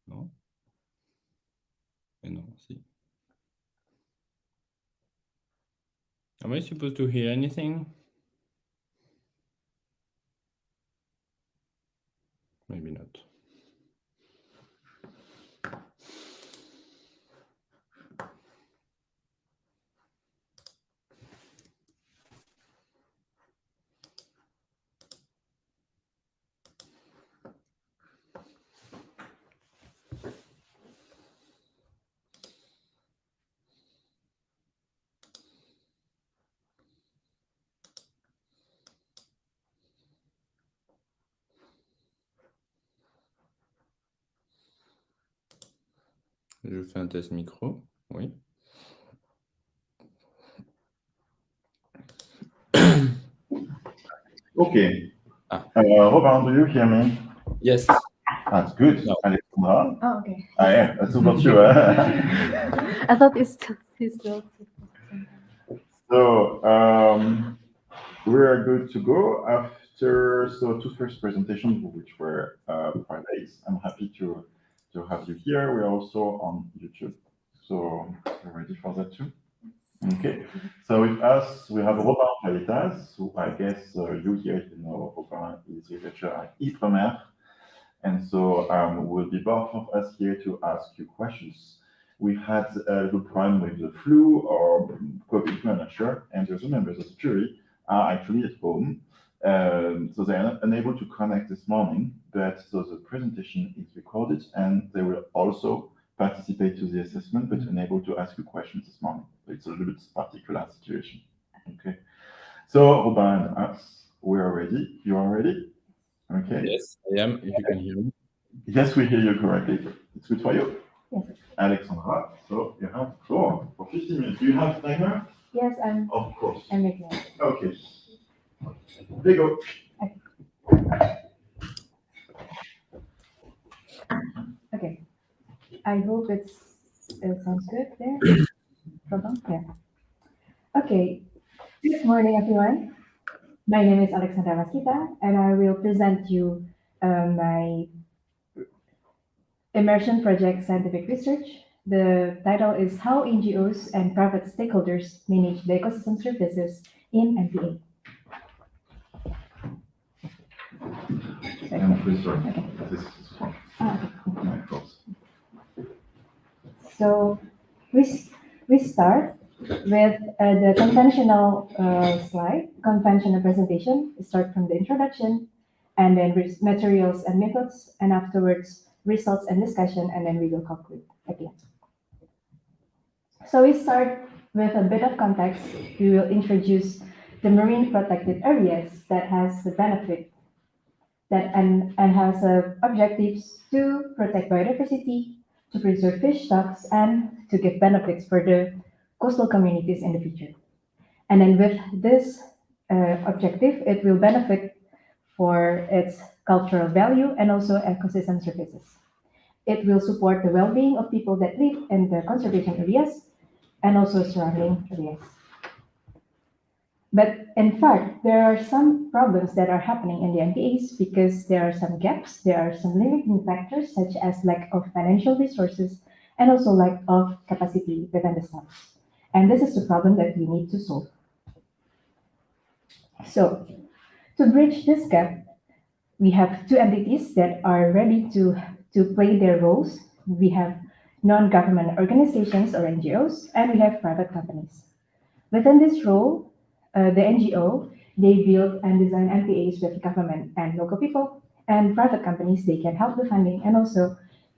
Non. No, see. Am I supposed to hear anything? Maybe not. Je fais un test micro, oui. Okay. Robin, do you hear me? Yes. That's good. No. Alexandra? Oh, okay. Yeah, that's about you. I thought it's still. So, we are good to go after two first presentations, which were private. I'm happy to have you here. We're also on YouTube, so we're ready for that too. Okay. So with us, we have Robin Palitas, who I guess you here, you know, Robin is researcher at e-commerce. And so we'll be both of us here to ask you questions. We had a little problem with the flu or COVID, I'm not sure, and the two members of the jury are actually at home. So they are unable to connect this morning, but so the presentation is recorded and they will also participate to the assessment, but unable to ask you questions this morning. So it's a little bit particular situation. Okay. So Robin and us, we are ready. You are ready? Okay. Yes, I am, if you can hear me. Yes, we hear you correctly. It's good for you. Yes. Alexandra, so you have the floor for 15 minutes. Do you have a timer? Yes, I'm. Of course. I'm making it. Okay. There you go. Okay. I hope it sounds good there. Problem? Yeah. Okay. Good morning, everyone. My name is Alexandra, and I will present you my Immersion project scientific research. The title is How NGOs and Private Stakeholders Manage the Ecosystem Services in MPA. I'm free, sorry. Okay. This is fine. Okay. My fault. So we start with the conventional slide, conventional presentation. We start from the introduction, and then materials and methods, and afterwards results and discussion, and then we will conclude at the end. So we start with a bit of context. We will introduce the marine protected areas that has the benefit that and has objectives to protect biodiversity, to preserve fish stocks, and to give benefits for the coastal communities in the future. And then with this objective, it will benefit for its cultural value and also ecosystem services. It will support the well-being of people that live in the conservation areas and also surrounding areas. But in fact, there are some problems that are happening in the MPAs because there are some gaps, there are some limiting factors such as lack of financial resources and also lack of capacity within the staff. And this is the problem that we need to solve. So to bridge this gap, we have two entities that are ready to play their roles. We have non-government organizations or NGOs, and we have private companies. Within this role, the NGO, they build and design MPAs with government and local people, and private companies, they can help the funding and also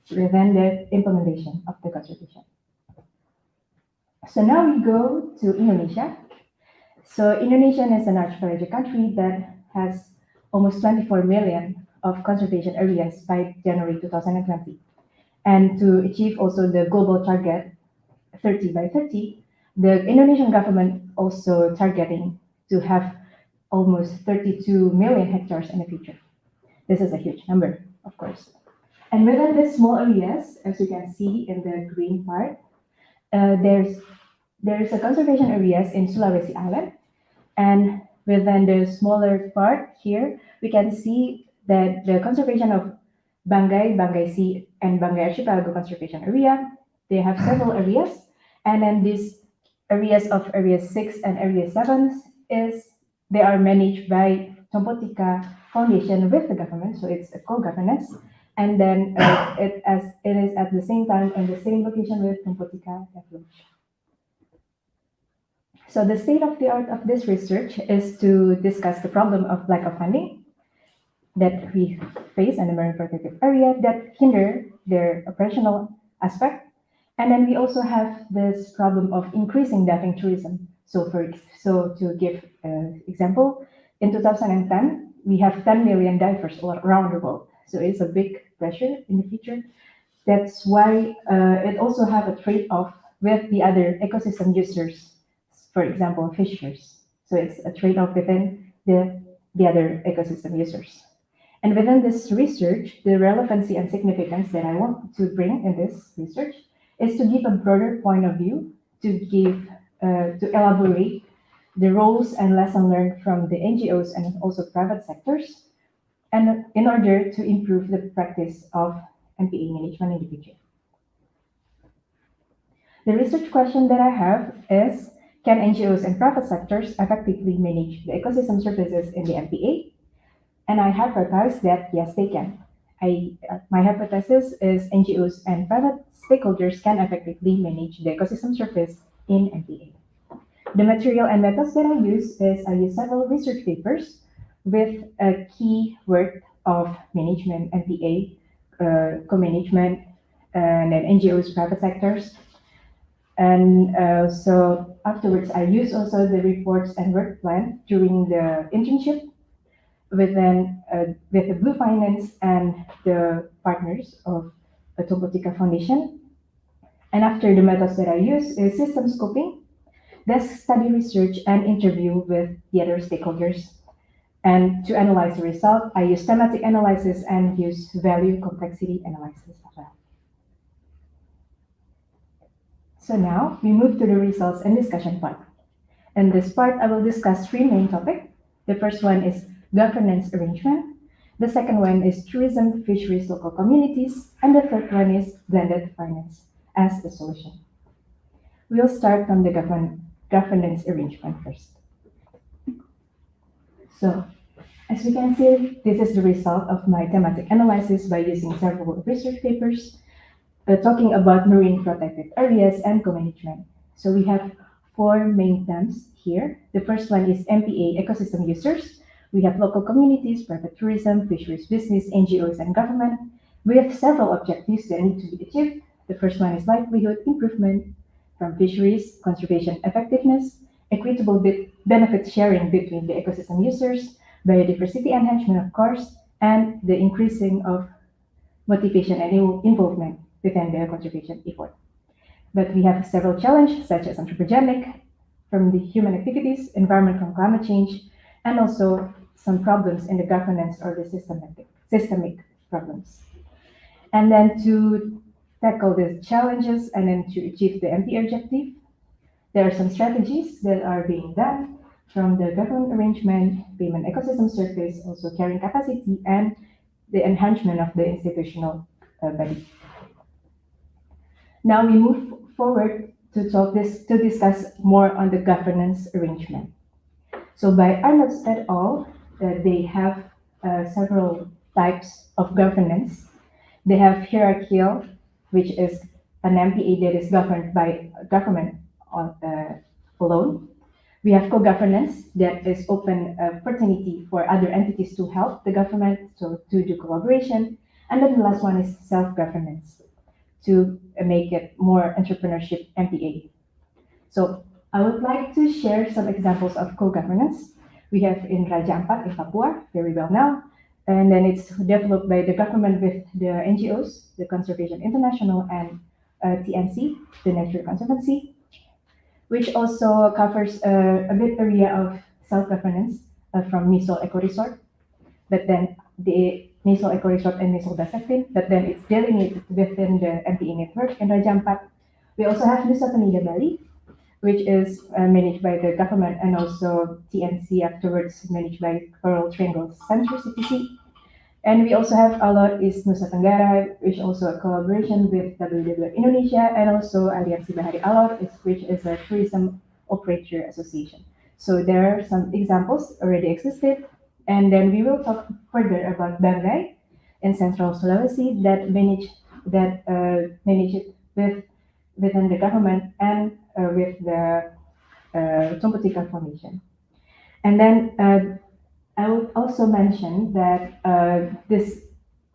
prevent the implementation of the conservation. So now we go to Indonesia. So Indonesia is an archipelagic country that has almost 24 million of conservation areas by January 2020. And to achieve also the global target 30 by 30, the Indonesian government also targeting to have almost 32 million hectares in the future. This is a huge number, of course. And within these small areas, as you can see in the green part, there's a conservation areas in Sulawesi Island. And within the smaller part here, we can see that the conservation of Banggai Sea, and Banggai Archipelago Conservation Area, they have several areas. And then these areas of Area 6 and Area 7 they are managed by Tompotika Foundation with the government, so it's a co-governance. And then it is at the same time in the same location with Tompotika Development. So the state of the art of this research is to discuss the problem of lack of funding that we face in the marine protected area that hinder their operational aspect. And then we also have this problem of increasing diving tourism. So to give an example, in 2010, we have 10 million divers all around the world. So it's a big pressure in the future. That's why it also have a trade-off with the other ecosystem users, for example, fishers. So it's a trade-off within the other ecosystem users. And within this research, the relevancy and significance that I want to bring in this research is to give a broader point of view, to elaborate the roles and lessons learned from the NGOs and also private sectors, and in order to improve the practice of MPA management in the future. The research question that I have is, can NGOs and private sectors effectively manage the ecosystem services in the MPA? And I hypothesize that yes, they can. My hypothesis is NGOs and private stakeholders can effectively manage the ecosystem service in MPA. The material and methods that I use several research papers with a key word of management, MPA, co-management, and then NGOs, private sectors. And so afterwards, I use also the reports and work plan during the internship with the Blue Finance and the partners of the Tompotika Foundation. And after, the methods that I use is system scoping, desk study research, and interview with the other stakeholders. And to analyze the result, I use thematic analysis and use value complexity analysis as well. So now we move to the results and discussion part. In this part, I will discuss three main topics. The first one is governance arrangement. The second one is tourism, fisheries, local communities. And the third one is blended finance as the solution. We'll start from the governance arrangement first. So, as we can see, this is the result of my thematic analysis by using several research papers talking about marine protected areas and co-management. So we have four main themes here. The first one is MPA ecosystem users. We have local communities, private tourism, fisheries business, NGOs, and government. We have several objectives that need to be achieved. The first one is livelihood improvement from fisheries, conservation effectiveness, equitable benefit sharing between the ecosystem users, biodiversity enhancement, of course, and the increasing of motivation and involvement within the conservation effort. But we have several challenges, such as anthropogenic from the human activities, environment from climate change, and also some problems in the governance or the systemic problems. And then to tackle the challenges and then to achieve the MPA objective, there are some strategies that are being done from the government arrangement, payment ecosystem service, also carrying capacity, and the enhancement of the institutional body. Now we move forward to discuss more on the governance arrangement. So by Arnold et al., they have several types of governance. They have hierarchical, which is an MPA that is governed by government alone. We have co-governance that is open opportunity for other entities to help the government, so to do collaboration. And then the last one is self-governance to make it more entrepreneurship MPA. So I would like to share some examples of co-governance. We have in Raja Ampat in Papua, very well known, and then it's developed by the government with the NGOs, the Conservation International and TNC, the Nature Conservancy, which also covers a big area of self-governance from Misol Eco Resort, but then the Misol Eco Resort and Misol Dasaktin, but then it's delineated within the MPE network in Raja Ampat. We also have Nusa Penida Bali, which is managed by the government, and also TNC afterwards managed by Coral Triangle Center CTC. And we also have Alor is Nusa Tenggara, which also a collaboration with WWF Indonesia, and also Aliansi Bahari Alor, which is a tourism operator association. So there are some examples already existed, and then we will talk further about Banggai in Central Sulawesi that manage it within the government and with the Tumputika Foundation. And then I would also mention that this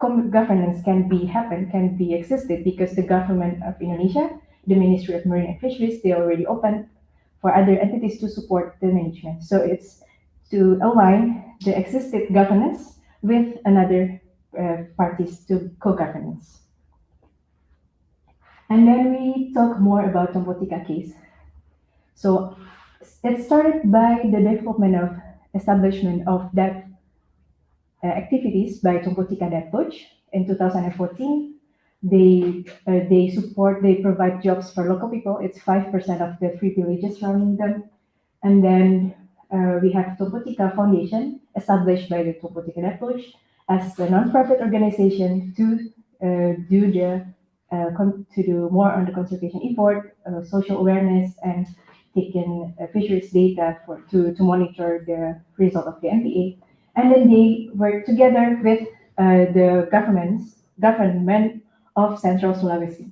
governance can be existed because the government of Indonesia, the Ministry of Marine and Fisheries, they already open for other entities to support the management. So it's to align the existing governance with another parties to co-governance. And then we talk more about Tumputika case. So it started by the development of establishment of that activities by Tumputika Depoj in 2014. They provide jobs for local people. It's 5% of the 3 villages surrounding them. And then we have Tumputika Foundation, established by the Tumputika Depoj as a non-profit organization to do more on the conservation effort, social awareness, and taking fisheries data to monitor the result of the MPA. And then they work together with the government of Central Sulawesi.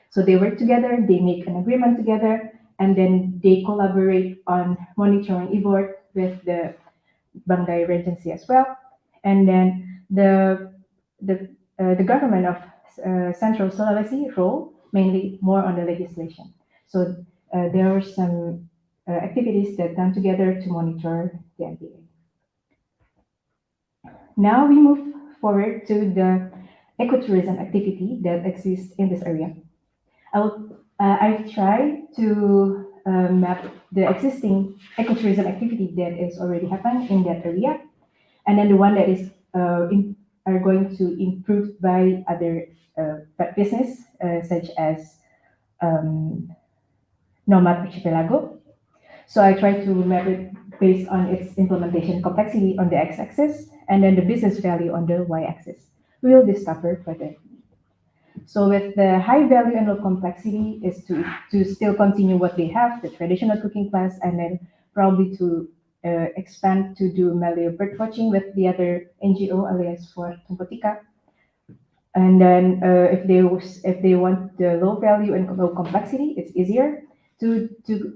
So they work together, they make an agreement together, and then they collaborate on monitoring effort with the Banggai Regency as well. And then the government of Central Sulawesi role mainly more on the legislation. So there are some activities that come together to monitor the MPA. Now we move forward to the ecotourism activity that exists in this area. I've tried to map the existing ecotourism activity that is already happening in that area, and then the one that is are going to improve by other business such as Nomad Archipelago. So I try to map it based on its implementation complexity on the x-axis and then the business value on the y-axis. We will discover further. So with the high value and low complexity is to still continue what they have, the traditional cooking class, and then probably to expand to do Maleo bird watching with the other NGO Alliance for Tumputika. And then if they want the low value and low complexity, it's easier to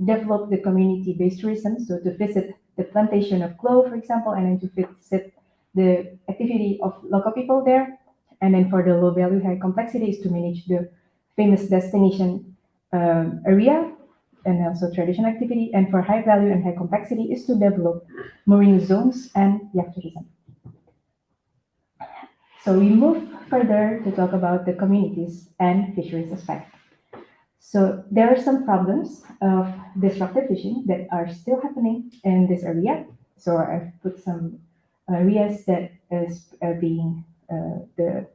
develop the community-based tourism. So to visit the plantation of clove, for example, and then to visit the activity of local people there. And then for the low value, high complexity is to manage the famous destination area and also traditional activity. And for high value and high complexity is to develop mooring zones and yacht tourism. So we move further to talk about the communities and fisheries aspect. So there are some problems of destructive fishing that are still happening in this area. So I've put some areas that is being the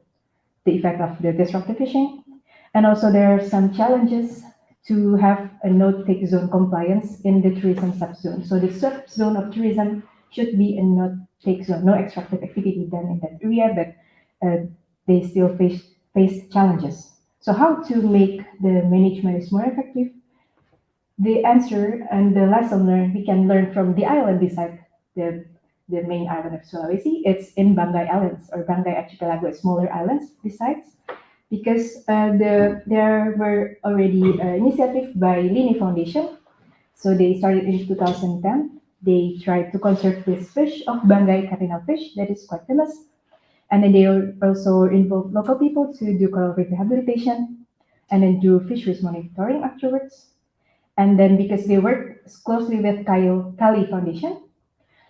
effect of the destructive fishing. And also there are some challenges to have a no-take zone compliance in the tourism subzone. So the subzone of tourism should be a no-take zone, no extractive activity done in that area, but they still face challenges. So how to make the management is more effective? The answer and the lesson learned we can learn from the island beside the main island of Sulawesi. It's in Banggai Islands or Banggai Archipelago, smaller islands besides, because there were already initiative by Lini Foundation. So they started in 2010. They tried to conserve this fish of Banggai cardinal fish that is quite famous. And then they also involve local people to do coral reef rehabilitation and then do fisheries monitoring afterwards. And then because they work closely with Kali Foundation,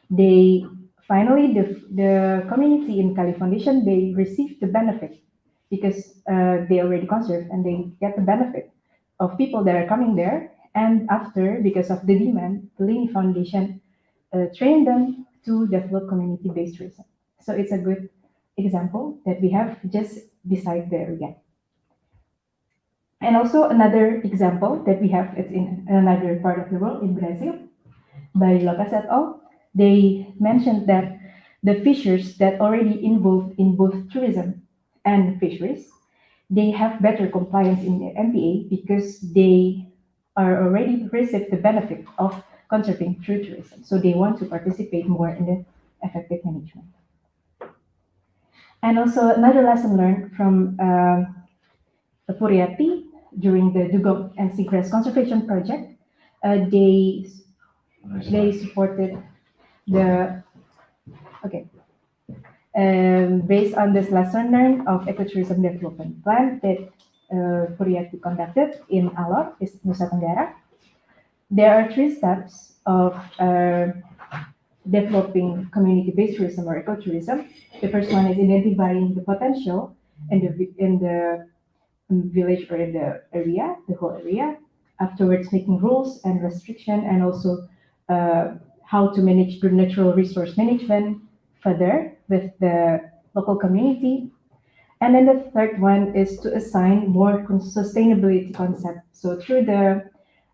they finally, the community in Kali Foundation, they receive the benefit because they already conserve and they get the benefit of people that are coming there. And after, because of the demand, the Lini Foundation trained them to develop community-based tourism. So it's a good example that we have just beside the area. And also another example that we have, it's in another part of the world, in Brazil, by Lopez et al. They mentioned that the fishers that already involved in both tourism and fisheries, they have better compliance in the MPA because they are already received the benefit of conserving through tourism. So they want to participate more in the effective management. And also another lesson learned from Puriati during the dugong and seagrass conservation project, they supported the based on this lesson learned of ecotourism development plan that Puriati conducted in Alor, Nusa Tenggara. There are 3 steps of developing community-based tourism or ecotourism. The first one is identifying the potential in the village or in the area, the whole area. Afterwards, making rules and restriction, and also how to manage the natural resource management further with the local community. And then the third one is to assign more sustainability concept. So through the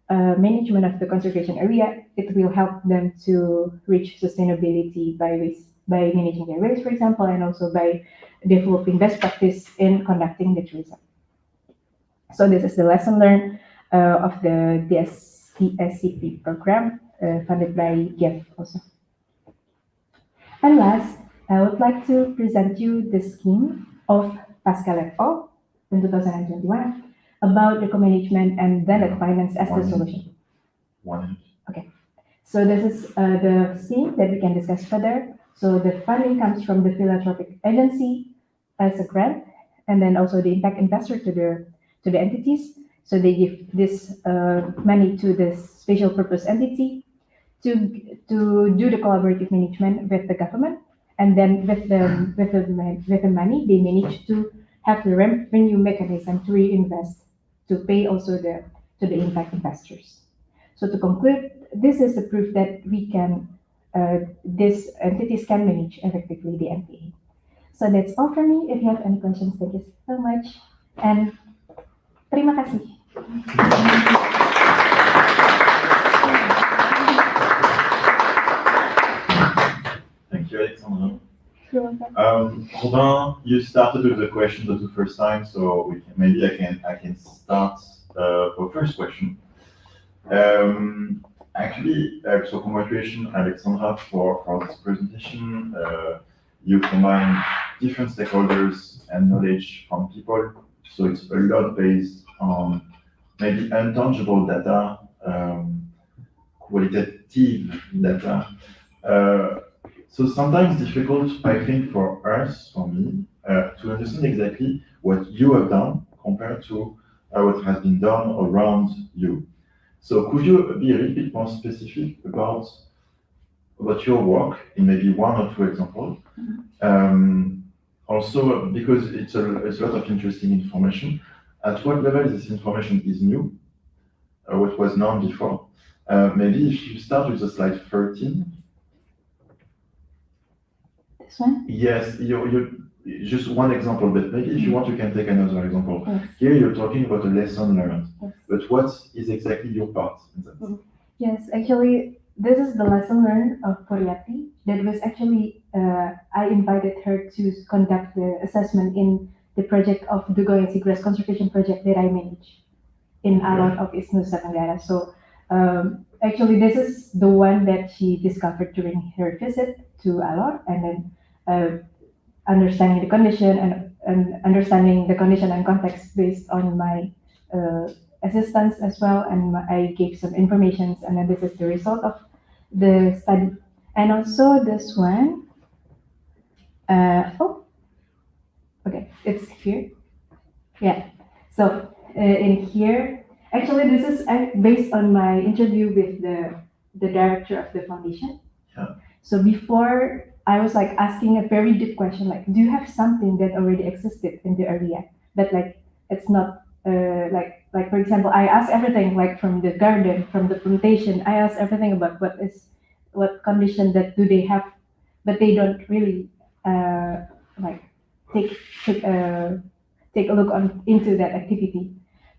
management of the conservation area, it will help them to reach sustainability by managing their waste, for example, and also by developing best practice in conducting the tourism. So this is the lesson learned of the DSCP program funded by GEF also. And last, I would like to present you the scheme of Pascal et al. In 2021 about the co-management and blended finance as the solution. Okay, so this is the scheme that we can discuss further. So the funding comes from the philanthropic agency as a grant, and then also the impact investor to the entities. So they give this money to this special purpose entity to do the collaborative management with the government, and then with the money they manage to have the revenue mechanism to reinvest to pay also to the impact investors. So to conclude, this is the proof that we can these entities can manage effectively the MPA. So that's all from me. If you have any questions, thank you so much, and terima kasih. Thank you, Alexandra. You're welcome. Robin, you started with the question the first time, so maybe I can start for first question. Actually, so congratulations, Alexandra, for this presentation. You combine different stakeholders and knowledge from people, so it's a lot based on maybe intangible data, qualitative data. So sometimes difficult, I think, for us, for me, to understand exactly what you have done compared to what has been done around you. So could you be a little bit more specific about your work in maybe 1 or 2 examples? Also, because it's a lot of interesting information, at what level this information is new, what was known before? Maybe if you start with the slide 13. This one? Yes, you just 1 example, but maybe if you want, you can take another example. Yes. Here you're talking about a lesson learned, Yes. but what is exactly your part in that? Yes, actually, this is the lesson learned of Puriati. That was actually, I invited her to conduct the assessment in the project of the Dugong and Seagrass Conservation Project that I manage in Alor of East Nusa Tenggara. So actually, this is the one that she discovered during her visit to Alor, and then understanding the condition and understanding the condition and context based on my assistance as well, and I gave some information, and then this is the result of the study. And also this one, okay, it's here. Yeah, so in here, Actually, this is based on my interview with the director of the foundation. Yeah. So before, I was like asking a very deep question, like, do you have something that already existed in the area, but like it's not like for example, I asked everything like from the garden, from the plantation. I asked everything about what condition that do they have, but they don't really like take take take a look into that activity.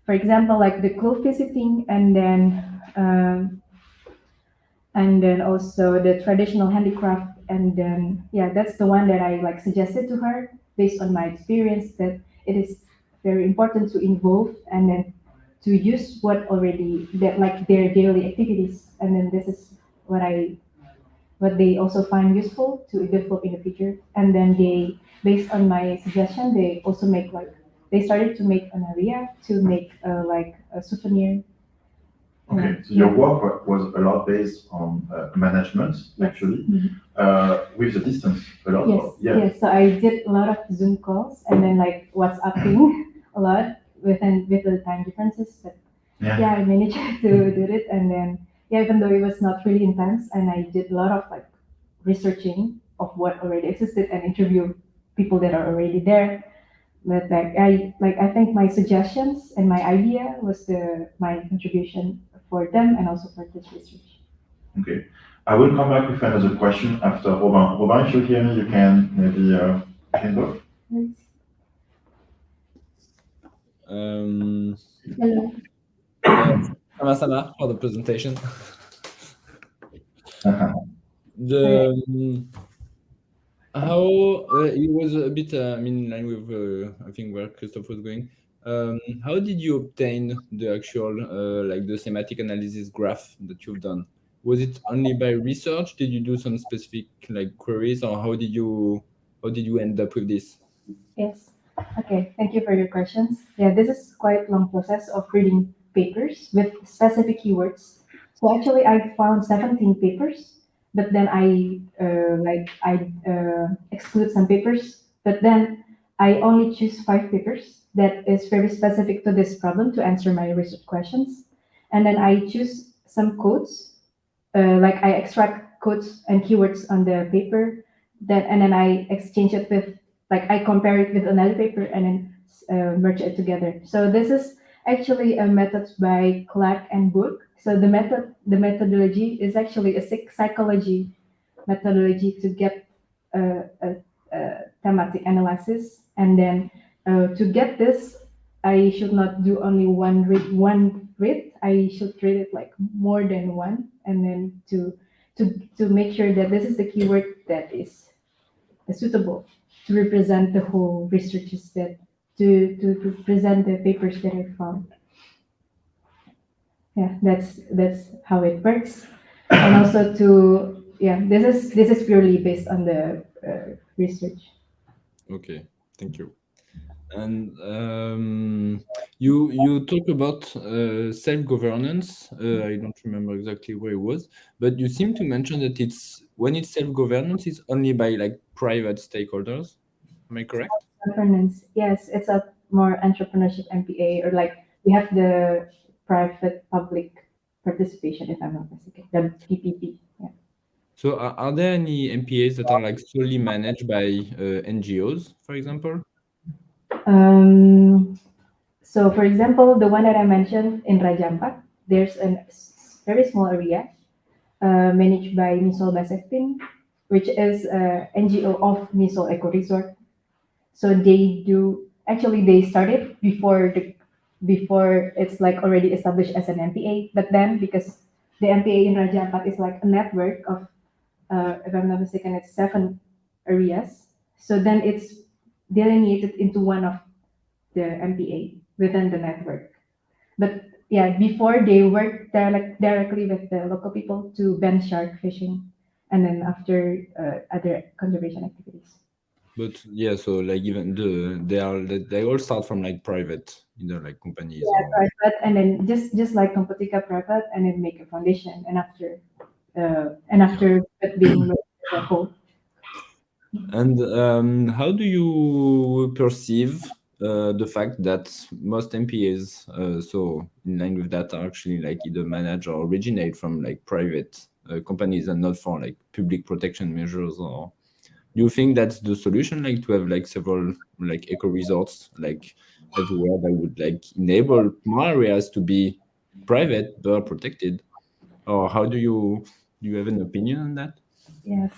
For example, like the club visiting, and then also the traditional handicraft, and then yeah, that's the one that I like suggested to her based on my experience, that it is very important to involve and then to use what already that like their daily activities, and then this is what they also find useful to develop in the future. And then they, based on my suggestion, they also make like they started to make an area to make like a souvenir. Okay, so your work was a lot based on management, actually, with the distance a lot. Yes, yes. So I did a lot of Zoom calls and then like WhatsApping a lot with the time differences. But yeah, I managed to do it. And then yeah, even though it was not really intense, and I did a lot of like researching of what already existed and interview people that are already there. But I think my suggestions and my idea was my contribution for them and also for this research. Okay. I will come back with another question after Robin. Robin, if you hear me, you can maybe hand off. Hello. Sama-sama for the presentation. How it was a bit in line with I think where Christophe was going. How did you obtain the actual like the thematic analysis graph that you've done? Was it only by research? Did you do some specific like queries, or how did you end up with this? Yes. Okay. Thank you for your questions. Yeah, this is quite long process of reading papers with specific keywords. So actually, I found 17 papers, but then I exclude some papers. But then I only choose 5 papers that is very specific to this problem to answer my research questions, and then I choose some codes. Like I extract codes and keywords on the paper, and then I exchange it with like I compare it with another paper and then merge it together. So this is actually a method by Clark and Book. So the methodology is actually a psychology methodology to get a thematic analysis, and then to get this, I should not do only one read. I should read it like more than one, and then to make sure that this is the keyword that is suitable to represent the whole researches that to present the papers that I found. Yeah, that's how it works. And also this is purely based on the research. Okay, thank you. And you talk about self-governance. I don't remember exactly where it was, but you seem to mention that when it's self-governance, it's only by like private stakeholders. Am I correct? Governance, yes, it's a more entrepreneurship MPA, or like we have the private public participation, if I'm not mistaken, the PPP. Yeah. So are there any MPAs that are like solely managed by NGOs, for example? So, for example, the one that I mentioned in Raja Ampat, there's a very small area managed by Misol Basefin, which is a NGO of Misol Eco Resort. So they started before it's like already established as an MPA. But then because the MPA in Raja Ampat is like a network of, if I'm not mistaken, it's 7 areas. So then it's delineated into one of the MPA within the network. But yeah, before they worked directly with the local people to ban shark fishing, and then after other conservation activities. But yeah, so like even they all start from like private, like companies. Yeah, private, and then just like Compotica private, and then make a foundation, and after it being the whole. And how do you perceive the fact that most MPAs, so in line with that, are actually like either manage or originate from like private companies and not for like public protection measures? Or do you think that's the solution, like to have like several like eco resorts like everywhere that would like enable more areas to be private but protected? Or how do you have an opinion on that? Yes.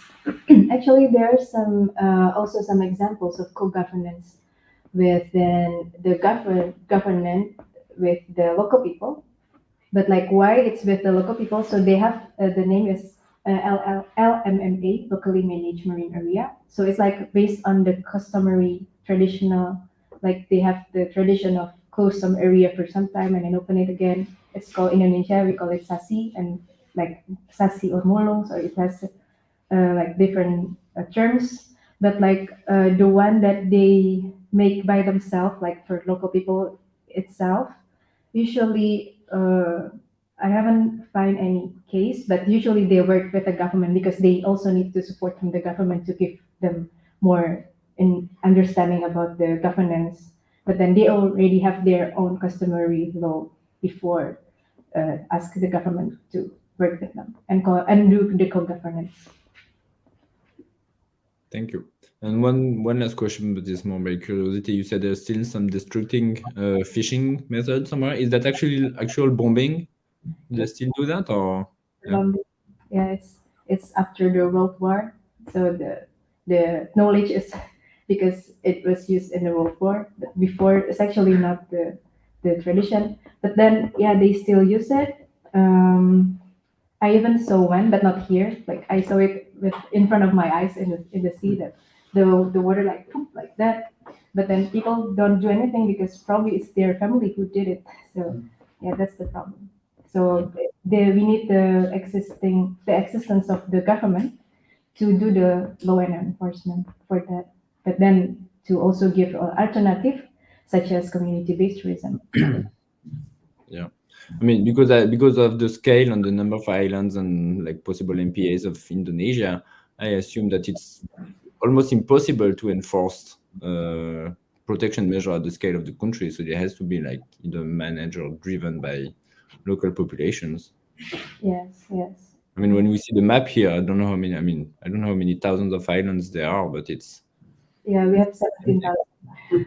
Actually, there are some also some examples of co-governance within the government with the local people. But like why it's with the local people? So they have the name is LMMA, locally managed marine area. So it's like based on the customary traditional, like they have the tradition of close some area for some time and then open it again. It's called Indonesia, we call it sasi, and like sasi or mulung, so it has like different terms. But like the one that they make by themselves, like for local people itself, usually I haven't find any case, but usually they work with the government because they also need to support from the government to give them more in understanding about the governance. But then they already have their own customary law before ask the government to work with them and and do the co-governance. Thank you. And one last question, but it's more by curiosity. You said there's still some destructing fishing method somewhere. Is that actually actual bombing? Do they still do that, or yeah? Yeah, it's after the World War, so the knowledge is because it was used in the World War. But before, it's actually not the tradition. But then, yeah, they still use it. I even saw one, but not here. Like I saw it with in front of my eyes in the sea that the water like poop like that. But then people don't do anything because probably it's their family who did it. So yeah, that's the problem. So we need the existence of the government to do the law and enforcement for that. But then to also give an alternative such as community-based tourism. Yeah, I mean, because of the scale and the number of islands and like possible MPAs of Indonesia, I assume that it's almost impossible to enforce protection measure at the scale of the country. So there has to be like either managed or driven by local populations. Yes, yes. I mean, when we see the map here, I don't know how many. I mean, I don't know how many thousands of islands there are, but it's Yeah, we have 17,000.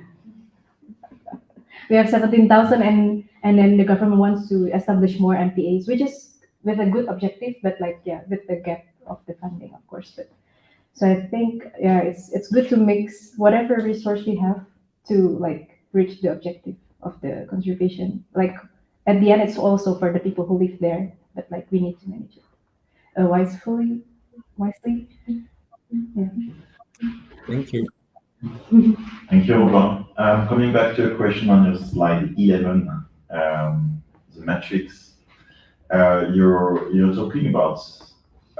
We have 17,000 and then the government wants to establish more MPAs, which is with a good objective, but like yeah, with the gap of the funding, of course. But so I think yeah, it's good to mix whatever resource we have to like reach the objective of the conservation. Like at the end, it's also for the people who live there, but like we need to manage it wisely. Yeah. thank you. Thank you, Robin. Coming back to a question on your slide 11, the matrix, you're talking about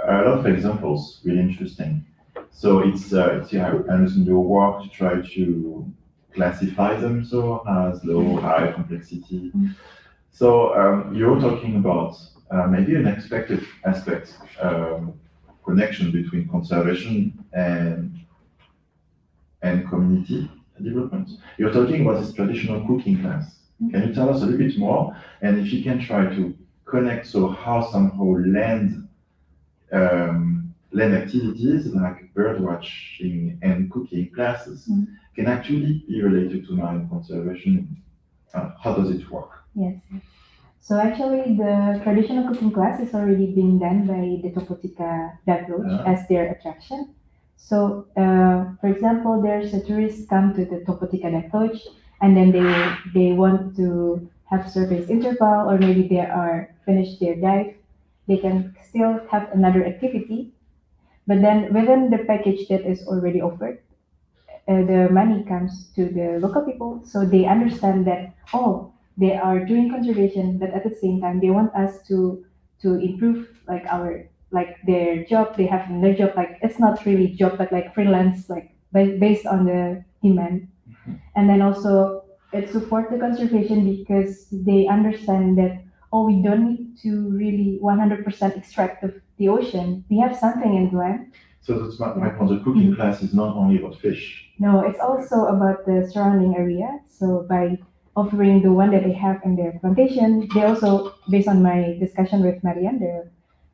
a lot of examples, really interesting. So it's yeah, I understand your work to try to classify them so as low, high complexity. So you're talking about maybe an expected aspect, connection between conservation and community development. You're talking about this traditional cooking class. Can you tell us a little bit more? And if you can try to connect, so how somehow land activities like bird watching and cooking classes can actually be related to marine conservation. How does it work? Yes. So actually, the traditional cooking class is already being done by the Topotica Lodge as their attraction. So, for example, there's a tourist come to the Topotica Lodge, and then they want to have surface interval, or maybe they are finished their dive. They can still have another activity, but then within the package that is already offered, the money comes to the local people, so they understand that oh, they are doing conservation, but at the same time they want us to improve like our like their job. They have their job like it's not really job, but like freelance, like based on the demand. And then also it support the conservation because they understand that oh, we don't need to really 100% extract the ocean. We have something in the land, So that's my point. The cooking class is not only about fish. No, it's also about the surrounding area. So by offering the one that they have in their plantation, they also, based on my discussion with Marianne,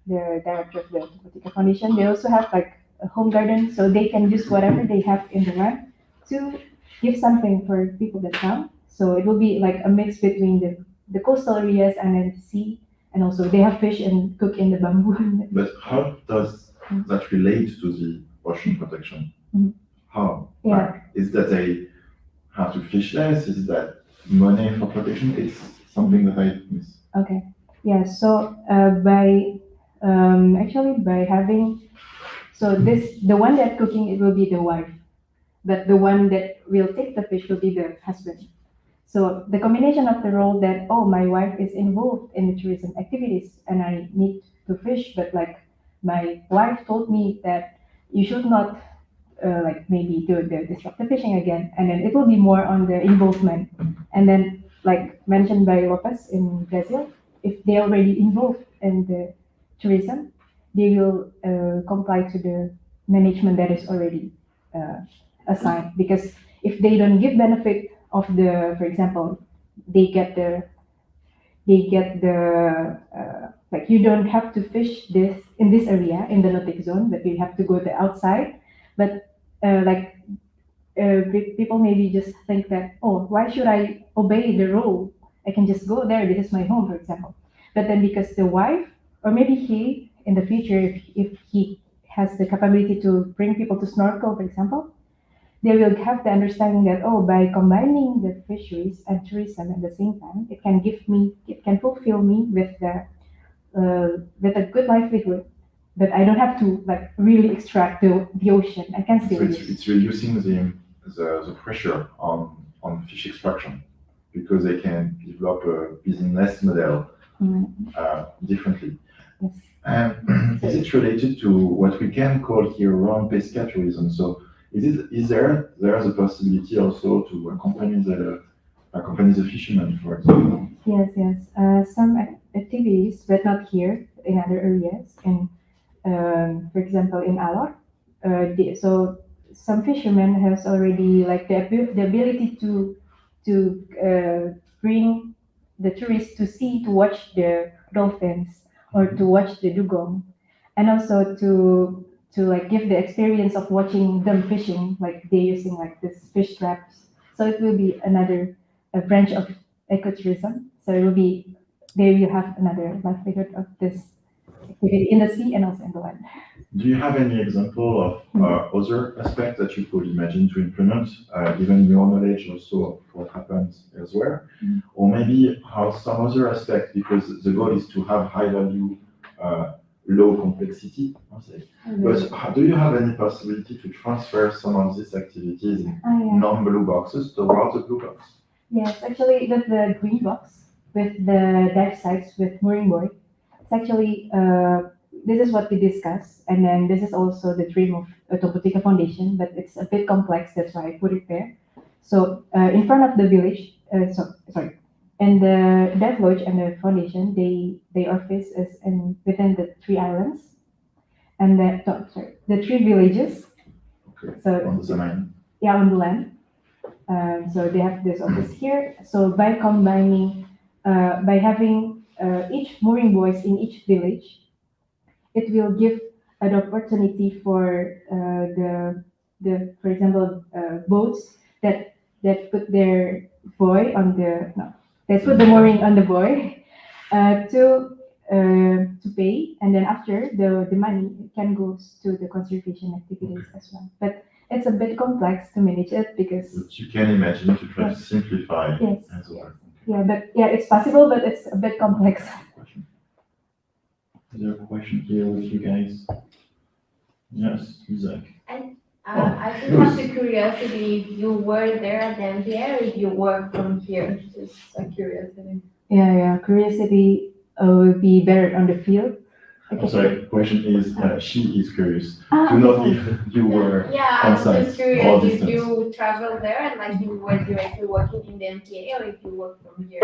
the director of the Botica Foundation, they also have like a home garden, so they can use whatever they have in the land to give something for people that come. So it will be like a mix between the coastal areas and then the sea, and also they have fish and cook in the bamboo. But how does that relate to the ocean protection? Mhm. How? Yeah. Like, is that they have to fish less? Is that money for protection? It's something that I miss. Okay. Yeah. So by actually by having the one that cooking, it will be the wife, but the one that will take the fish will be the husband. So the combination of the role that, oh, my wife is involved in the tourism activities and I need to fish, but like my wife told me that you should not like maybe do the disruptive fishing again, and then it will be more on the involvement. And then like mentioned by Lopez in Brazil, if they already involved in the tourism, they will comply to the management that is already uh, assigned. Because if they don't give benefit of the, for example, they get the like you don't have to fish this in this area in the nautic zone, but you have to go to outside. But like people maybe just think that, oh, why should I obey the rule? I can just go there. This is my home, for example. But then because the wife, or maybe he in the future, if he has the capability to bring people to snorkel, for example, they will have the understanding that, oh, by combining the fisheries and tourism at the same time, it can fulfill me with a good livelihood. But I don't have to like really extract the ocean. I can So still it's, use. it's reducing the pressure on fish extraction because they can develop a business model differently. Yes. And is it related to what we can call here round pesca tourism? So is there the possibility also to accompany the fishermen, for example? Yes, yes. Some activities, but not here, in other areas. And for example, in Alor, so some fishermen has already like the ability to bring the tourists to see to watch the dolphins or to watch the dugong, and also to like give the experience of watching them fishing, like they using like this fish traps. So it will be another a branch of ecotourism. So it will be there you have another livelihood of this activity in the sea and also in the land. Do you have any example of other aspects that you could imagine to implement, given your knowledge also of what happens elsewhere? Mhm. Or maybe how some other aspect, because the goal is to have high value, low complexity, I'll say. But do you have any possibility to transfer some of these activities in Yeah. non-blue boxes towards the blue box? Yes, actually, with the green box, with the dive sites, with mooring-buoy, it's actually this is what we discussed, and then this is also the dream of Topotica Foundation, but it's a bit complex. That's why I put it there. So in front of the village, sorry, and the dive lodge and the foundation, they office is within the three islands, and the three villages. Okay, So on the domain. yeah, on the land. So they have this office here. So by combining, by having each mooring buoys in each village, it will give an opportunity for for example, boats that put their buoy on the no, that put the mooring on the buoy to pay, and then after the money can go to the conservation activities as well. But it's a bit complex to manage it because But you can imagine to try to simplify. yes, as well. yes. Yeah, but yeah, it's possible, but it's a bit complex. Question. Is there a question here with you guys? Yes, Isaac. I just have the curiosity if you were there at the MPA or if you work from here. Just a curiosity. Yeah. Curiosity will be better on the field. I'm sorry, the question is, she is curious Ah, to know okay. if you were Yeah, I on was site just or curious if distance. you traveled there and like you were directly working in the MPA or if you work from here.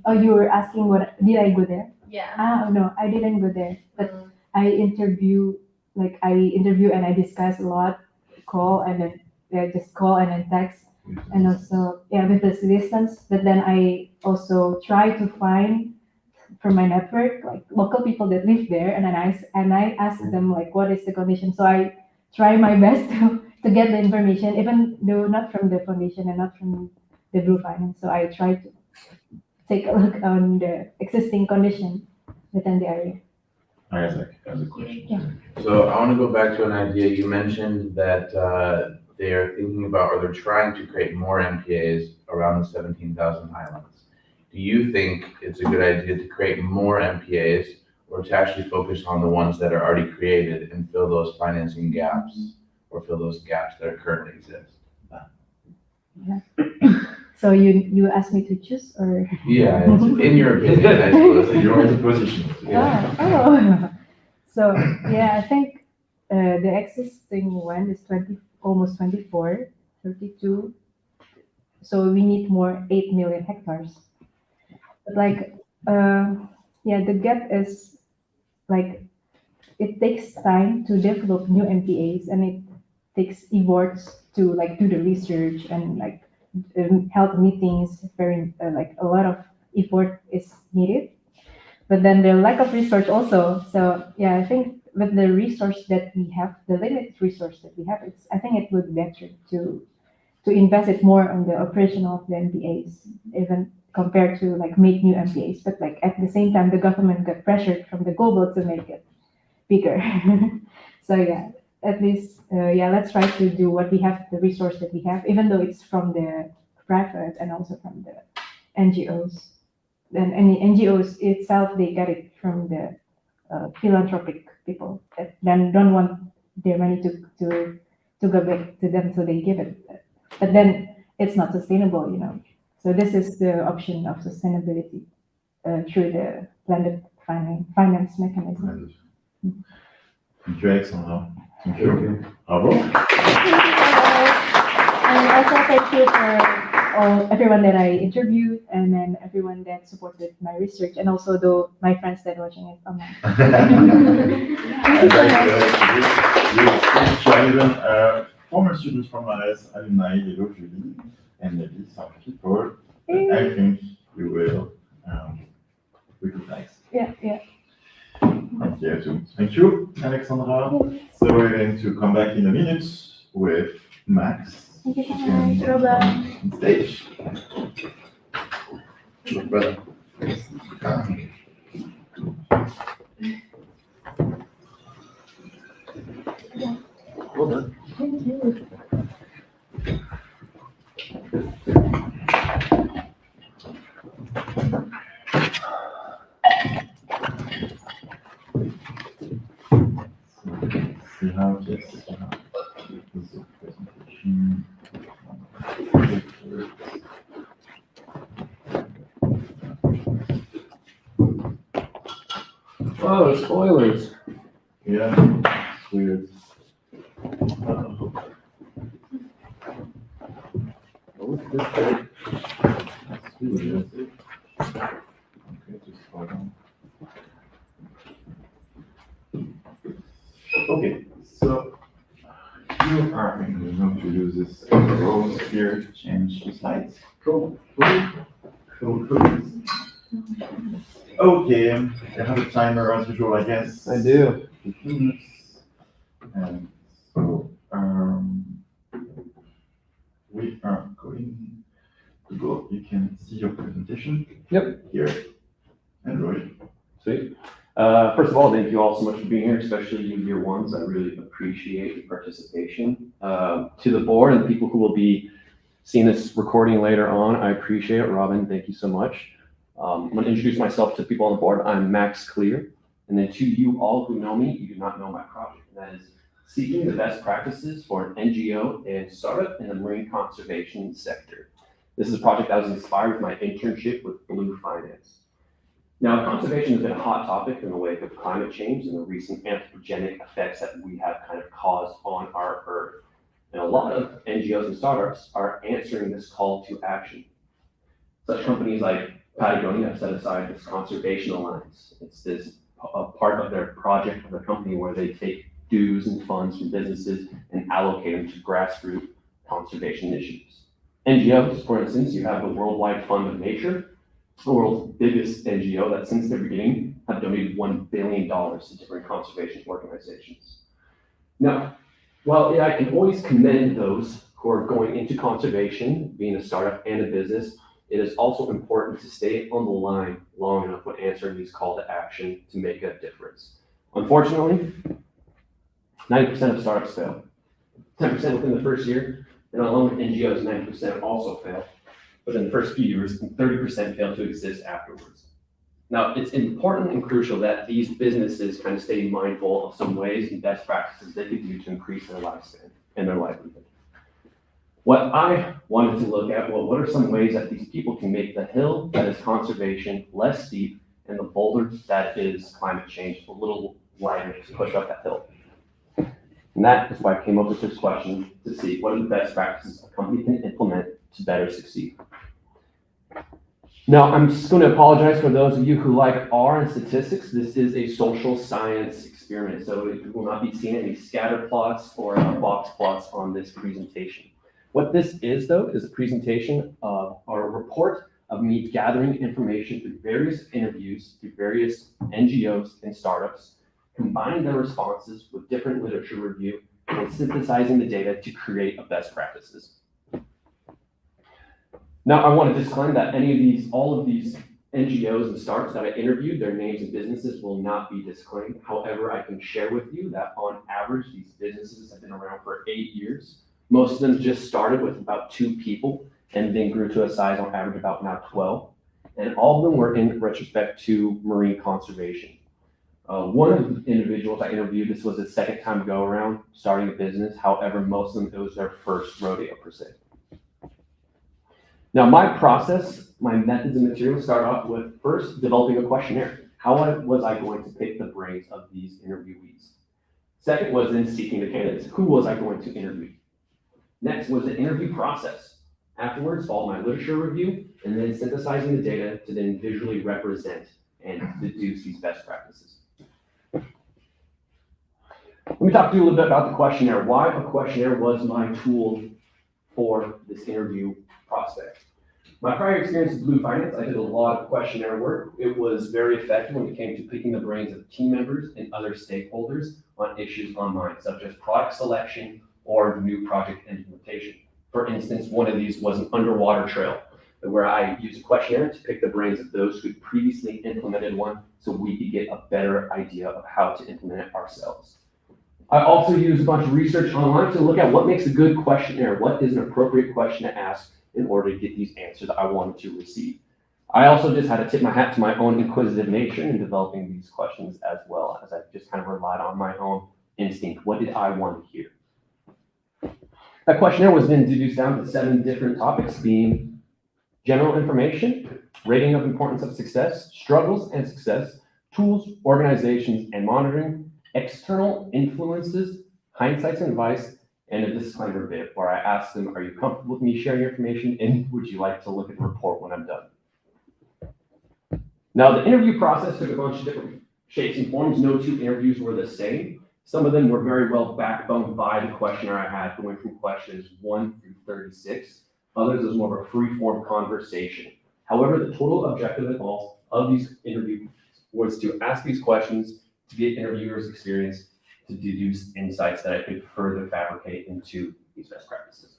Oh, you were asking what did I go there? Yeah. No, I didn't go there, but I interview like I interview and I discuss a lot, call and then just call and then text, and also with the distance. But then I also try to find from my network like local people that live there, and then I ask them like what is the condition. So I try my best to get the information, even though not from the foundation and not from the Blue Finance. So I try to take a look on the existing condition within the area. Isaac has a question. Yeah. So I want to go back to an idea. You mentioned that they are thinking about, or they're trying to create more MPAs around the 17,000 islands. Do you think it's a good idea to create more MPAs, or to actually focus on the ones that are already created and fill those financing gaps, or fill those gaps that currently exist? So you asked me to choose, or? Yeah, it's in your opinion, I suppose. You're in the position. Oh. So I think the existing one is almost 24, 32. So we need more 8 million hectares. But like, the gap is like, it takes time to develop new MPAs, and it takes efforts to like do the research and like held meetings. Very like a lot of effort is needed. But then the lack of resource also. So I think with the resource that we have, the limited resource that we have, I think it would be better to invest it more on the operational of the MPAs, even compared to like make new MPAs. But like at the same time, the government got pressured from the global to make it bigger. So at least let's try to do what we have, the resource that we have, even though it's from the private and also from the NGOs. Then any NGOs itself, they get it from the philanthropic people that then don't want their money to go back to them, so they give it. But then it's not sustainable, So this is the option of sustainability through the blended finance mechanism. Thank you, Alexandra. Thank you. Bravo. And also thank you for everyone that I interviewed, and then everyone that supported my research, and also my friends that are watching it online. Thank you so much. You even former students from MARRES, alumni, Hello Julie, and maybe some people that I think you will recognize. Yeah. Thank you too. Thank you, Alexandra. So we're going to come back in a minute with Max. Thank you so much, Robert. On stage. Brother. Well done. Thank you. See how this presentation. Oh, spoilers. Yeah, it's weird. What's this thing? That's weird. Okay, just hold on. Okay, so you are going to use this arrows here to change the slides. Cool. Okay, I have a timer as usual, I guess. I do. 15 minutes. And so we are going to go. You can see your presentation. Yep. Here. And Roy. Sweet. First of all, thank you all so much for being here, especially you year ones. I really appreciate your participation. To the board and the people who will be seeing this recording later on, I appreciate it. Robin, thank you so much. I'm going to introduce myself to people on the board. I'm Max Clear. And then to you all who know me, you do not know my project. That is seeking the best practices for an NGO and startup in the marine conservation sector. This is a project that was inspired with my internship with Blue Finance. Now, conservation has been a hot topic in the wake of climate change and the recent anthropogenic effects that we have kind of caused on our Earth. And a lot of NGOs and startups are answering this call to action. Such companies like Patagonia have set aside this conservation alliance. It's this a part of their project of the company where they take dues and funds from businesses and allocate them to grassroots conservation initiatives. NGOs, for instance, you have the Worldwide Fund of Nature, the world's biggest NGO that since the beginning have donated $1 billion to different conservation organizations. Now, while I can always commend those who are going into conservation, being a startup and a business, it is also important to stay on the line long enough when answering these call to action to make a difference. Unfortunately, 90% of startups fail. 10% within the first year, and along with NGOs, 90% also fail within the first few years, and 30% fail to exist afterwards. Now, it's important and crucial that these businesses kind of stay mindful of some ways and best practices they could do to increase their lifespan and their livelihood. What I wanted to look at, well, what are some ways that these people can make the hill that is conservation less steep and the boulder that is climate change a little lighter to push up that hill? And that is why I came up with this question to see what are the best practices a company can implement to better succeed. Now, I'm just going to apologize for those of you who like R and statistics. This is a social science experiment, so you will not be seeing any scatter plots or box plots on this presentation. What this is, though, is a presentation or a report of me gathering information through various interviews, through various NGOs and startups, combining their responses with different literature review, and synthesizing the data to create a best practices. Now, I want to disclaim that all of these NGOs and startups that I interviewed, their names and businesses will not be disclaimed. However, I can share with you that on average, these businesses have been around for 8 years. Most of them just started with about 2 people and then grew to a size on average about now 12. And all of them were in retrospect to marine conservation. One of the individuals I interviewed, this was his second time go around starting a business. However, most of them, it was their first rodeo per se. Now, my process, my methods and materials start off with first developing a questionnaire. How was I going to pick the brains of these interviewees? Second was then seeking the candidates. Who was I going to interview? Next was the interview process. Afterwards, followed my literature review, and then synthesizing the data to then visually represent and deduce these best practices. Let me talk to you a little bit about the questionnaire. Why a questionnaire was my tool for this interview prospect. My prior experience with Blue Finance, I did a lot of questionnaire work. It was very effective when it came to picking the brains of team members and other stakeholders on issues on mind, such as product selection or new project implementation. For instance, one of these was an underwater trail, where I used a questionnaire to pick the brains of those who had previously implemented one so we could get a better idea of how to implement it ourselves. I also used a bunch of research online to look at what makes a good questionnaire, what is an appropriate question to ask in order to get these answers that I wanted to receive. I also just had to tip my hat to my own inquisitive nature in developing these questions, as well as I just kind of relied on my own instinct. What did I want to hear? That questionnaire was then deduced down to 7 different topics, being general information, rating of importance of success, struggles and success, tools, organizations and monitoring, external influences, hindsights and advice, and a disclaimer bit where I asked them, are you comfortable with me sharing your information, and would you like to look at the report when I'm done? Now, the interview process took a bunch of different shapes and forms. No 2 interviews were the same. Some of them were very well backboned by the questionnaire I had, going from questions 1 through 36. Others was more of a free-form conversation. However, the total objective of all of these interviews was to ask these questions, to get interviewers' experience, to deduce insights that I could further fabricate into these best practices.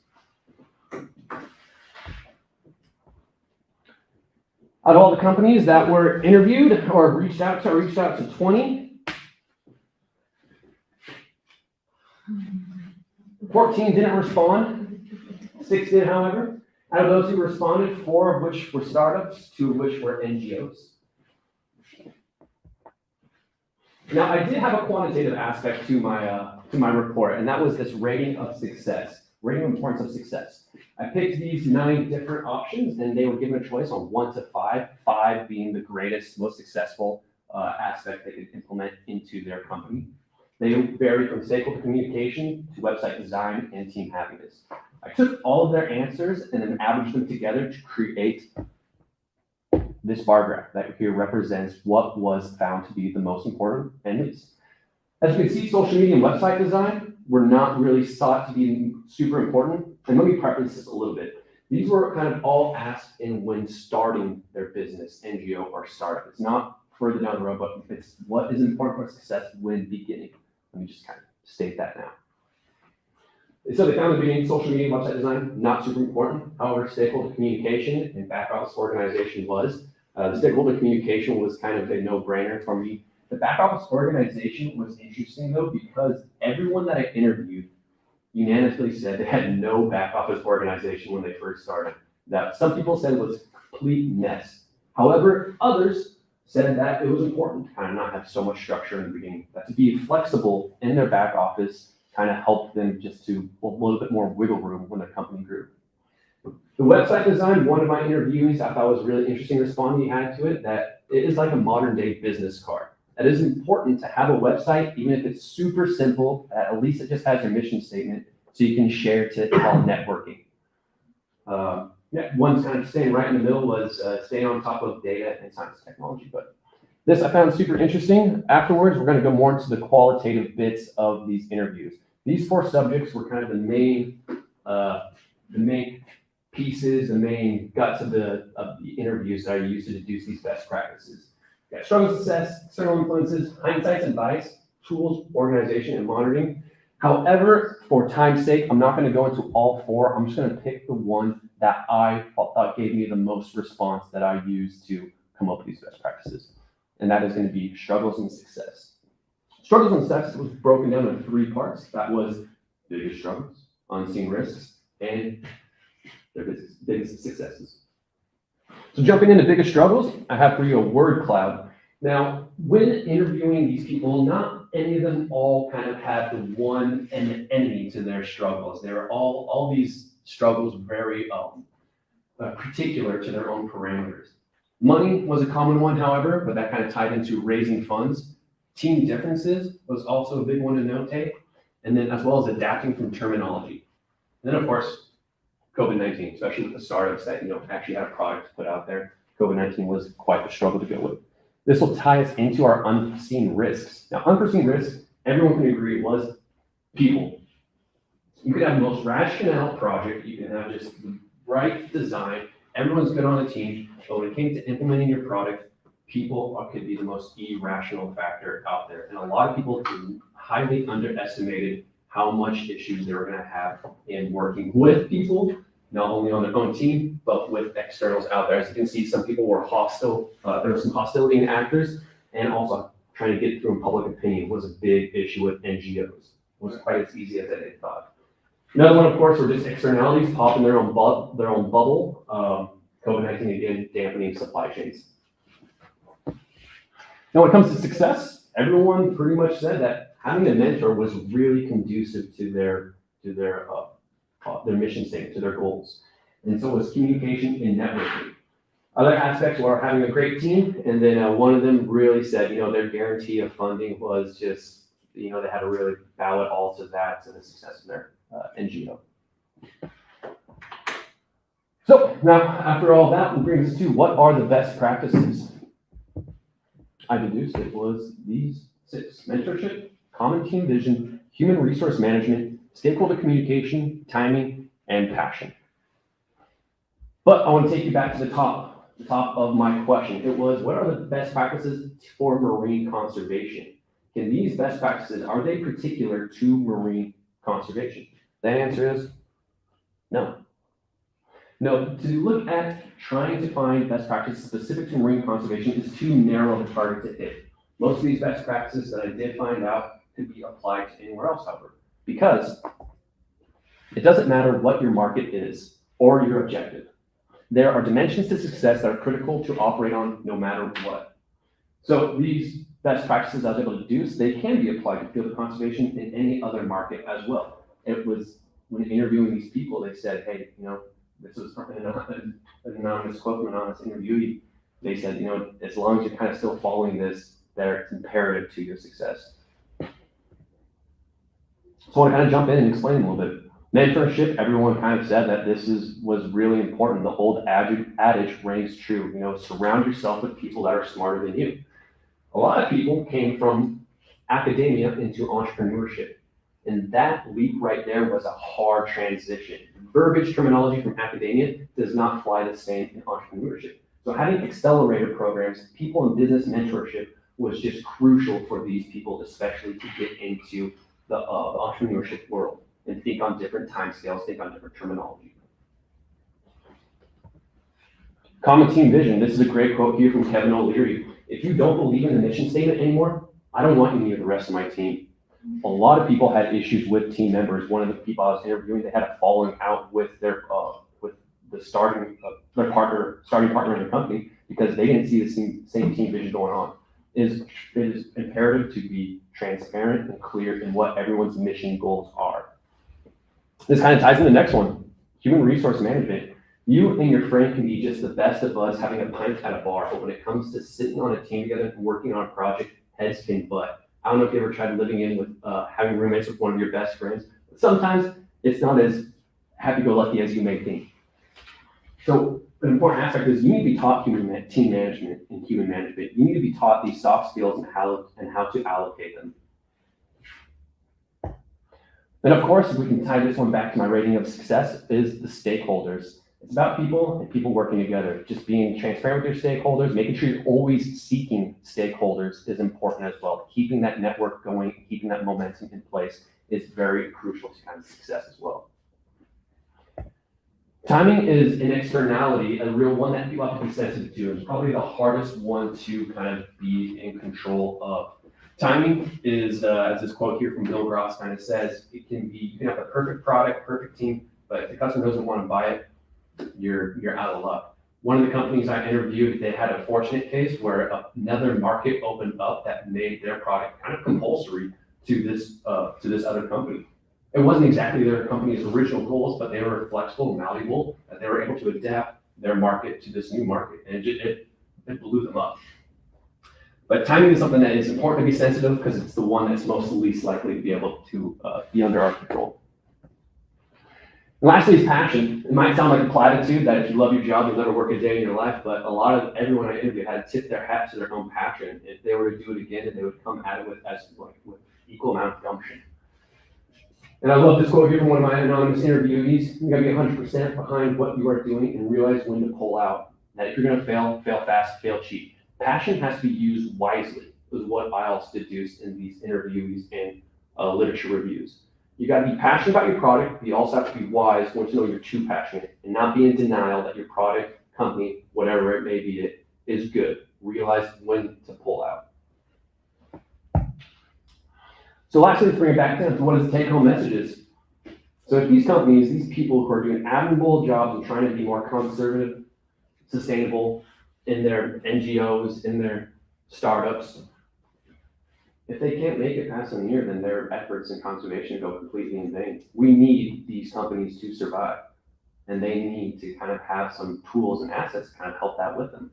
Out of all the companies that were interviewed or reached out to 20. 14 didn't respond. 6 did, however. Out of those who responded, 4 of which were startups, 2 of which were NGOs. Now, I did have a quantitative aspect to my report, and that was this rating of success, rating of importance of success. I picked these 9 different options, and they were given a choice on 1 to 5, 5 being the greatest, most successful aspect they could implement into their company. They vary from stakeholder communication to website design and team happiness. I took all of their answers and then averaged them together to create this bar graph that here represents what was found to be the most important and least. As you can see, social media and website design were not really thought to be super important. And let me preface this a little bit. These were kind of all asked in when starting their business, NGO or startup. It's not further down the road, but it's what is important for success when beginning. Let me just kind of state that now. So they found in the beginning, social media and website design, not super important. However, stakeholder communication and back office organization was. The stakeholder communication was kind of a no-brainer for me. The back office organization was interesting though, because everyone that I interviewed unanimously said they had no back office organization when they first started. That some people said it was a complete mess. However, others said that it was important to kind of not have so much structure in the beginning, that to be flexible in their back office kind of helped them just to a little bit more wiggle room when the company grew. The website design, one of my interviewees I thought was really interesting responding he had to it, that it is like a modern day business card. It is important to have a website, even if it's super simple, at least it just has your mission statement so you can share to call networking. One's kind of staying right in the middle was staying on top of data and science technology. But this I found super interesting. Afterwards, we're going to go more into the qualitative bits of these interviews. These 4 subjects were kind of the main pieces, the main guts of the interviews that I used to deduce these best practices. We got struggle success, external influences, hindsights and bias, tools, organization, and monitoring. However, for time's sake, I'm not going to go into all 4. I'm just going to pick the one that I thought gave me the most response that I used to come up with these best practices. And that is going to be struggles and success. Struggles and success was broken down into 3 parts. That was biggest struggles, unseen risks, and their biggest successes. So jumping into biggest struggles, I have for you a word cloud. Now, when interviewing these people, not any of them all kind of had the one enemy to their struggles. They were all these struggles very particular to their own parameters. Money was a common one, however, but that kind of tied into raising funds. Team differences was also a big one to notate, and then as well as adapting from terminology. And then of course, COVID-19, especially with the startups that actually had a product to put out there. COVID-19 was quite the struggle to go with. This will tie us into our unforeseen risks. Now, unforeseen risks, everyone can agree, was people. You could have the most rational project, you can have just the right design, everyone's good on the team, but when it came to implementing your product, people could be the most irrational factor out there. And a lot of people highly underestimated how much issues they were going to have in working with people, not only on their own team, but with externals out there. As you can see, some people were hostile. There was some hostility in actors, and also trying to get through public opinion was a big issue with NGOs. It wasn't quite as easy as they thought. Another one, of course, were just externalities popping their own bubble. COVID-19, again, dampening supply chains. Now, when it comes to success, everyone pretty much said that having a mentor was really conducive to their mission statement, to their goals. And so was communication and networking. Other aspects were having a great team, and then one of them really said, their guarantee of funding was just, they had to really bow it all to that, to the success of their NGO. So now, after all that, it brings us to what are the best practices? I deduced it was these 6: mentorship, common team vision, human resource management, stakeholder communication, timing, and passion. But I want to take you back to the top of my question. It was, what are the best practices for marine conservation? Can these best practices, are they particular to marine conservation? The answer is no. No, to look at trying to find best practices specific to marine conservation is too narrow of a target to hit. Most of these best practices that I did find out could be applied to anywhere else, however, because it doesn't matter what your market is or your objective. There are dimensions to success that are critical to operate on no matter what. So these best practices I was able to deduce, they can be applied to field of conservation in any other market as well. It was when interviewing these people, they said, hey, this was an anonymous quote from an anonymous interviewee. They said, as long as you're kind of still following this, it's imperative to your success. So I want to kind of jump in and explain a little bit. Mentorship, everyone kind of said that this was really important. The old adage rings true. Surround yourself with people that are smarter than you. A lot of people came from academia into entrepreneurship. And that leap right there was a hard transition. Verbiage terminology from academia does not fly the same in entrepreneurship. So having accelerator programs, people in business mentorship was just crucial for these people, especially to get into the entrepreneurship world and think on different timescales, think on different terminology. Common team vision. This is a great quote here from Kevin O'Leary. If you don't believe in the mission statement anymore, I don't want you near the rest of my team. A lot of people had issues with team members. One of the people I was interviewing, they had a falling out with their with the starting partner in the company because they didn't see the same team vision going on. It is imperative to be transparent and clear in what everyone's mission goals are. This kind of ties in the next one, human resource management. You and your friend can be just the best of us having a pint at a bar, but when it comes to sitting on a team together and working on a project, heads can butt. I don't know if you ever tried living in with having roommates with one of your best friends, but sometimes it's not as happy-go-lucky as you may think. So an important aspect is you need to be taught team management and human management. You need to be taught these soft skills and how to allocate them. And of course, if we can tie this one back to my rating of success, is the stakeholders. It's about people and people working together. Just being transparent with your stakeholders, making sure you're always seeking stakeholders is important as well. Keeping that network going, keeping that momentum in place is very crucial to kind of success as well. Timing is an externality, a real one that people have to be sensitive to. It's probably the hardest one to kind of be in control of. Timing is, as this quote here from Bill Gross kind of says, you can have the perfect product, perfect team, but if the customer doesn't want to buy it, you're out of luck. One of the companies I interviewed, they had a fortunate case where another market opened up that made their product kind of compulsory to this other company. It wasn't exactly their company's original goals, but they were flexible and malleable, that they were able to adapt their market to this new market, and it blew them up. But timing is something that is important to be sensitive because it's the one that's most least likely to be able to be under our control. And lastly is passion. It might sound like a platitude that if you love your job, you'll never work a day in your life, but a lot of everyone I interviewed had to tip their hat to their own passion. If they were to do it again, and they would come at it with equal amount of gumption. And I love this quote here from one of my anonymous interviewees. You gotta be 100% behind what you are doing and realize when to pull out. That if you're gonna fail, fail fast, fail cheap. Passion has to be used wisely, is what I also deduced in these interviewees and literature reviews. You got to be passionate about your product, but you also have to be wise once you know you're too passionate and not be in denial that your product, company, whatever it may be, is good. Realize when to pull out. So lastly, let's bring it back down to what is the take-home messages. So if these companies, these people who are doing admirable jobs and trying to be more conservative, sustainable in their NGOs, in their startups, if they can't make it past a year, then their efforts in conservation go completely in vain. We need these companies to survive, and they need to kind of have some tools and assets to kind of help that with them.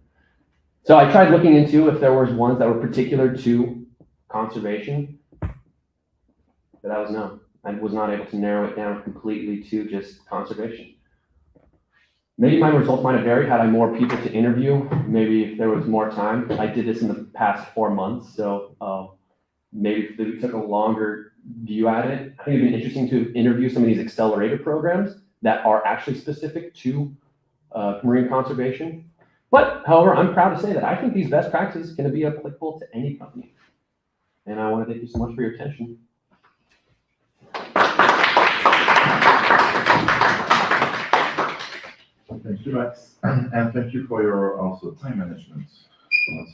So I tried looking into if there was ones that were particular to conservation, but that was no. I was not able to narrow it down completely to just conservation. Maybe my results might have varied had I more people to interview. Maybe if there was more time. I did this in the past 4 months, so maybe if we took a longer view at it. I think it'd be interesting to interview some of these accelerator programs that are actually specific to marine conservation. But however, I'm proud to say that I think these best practices can be applicable to any company. And I want to thank you so much for your attention. Thank you, Max, and thank you for your also time management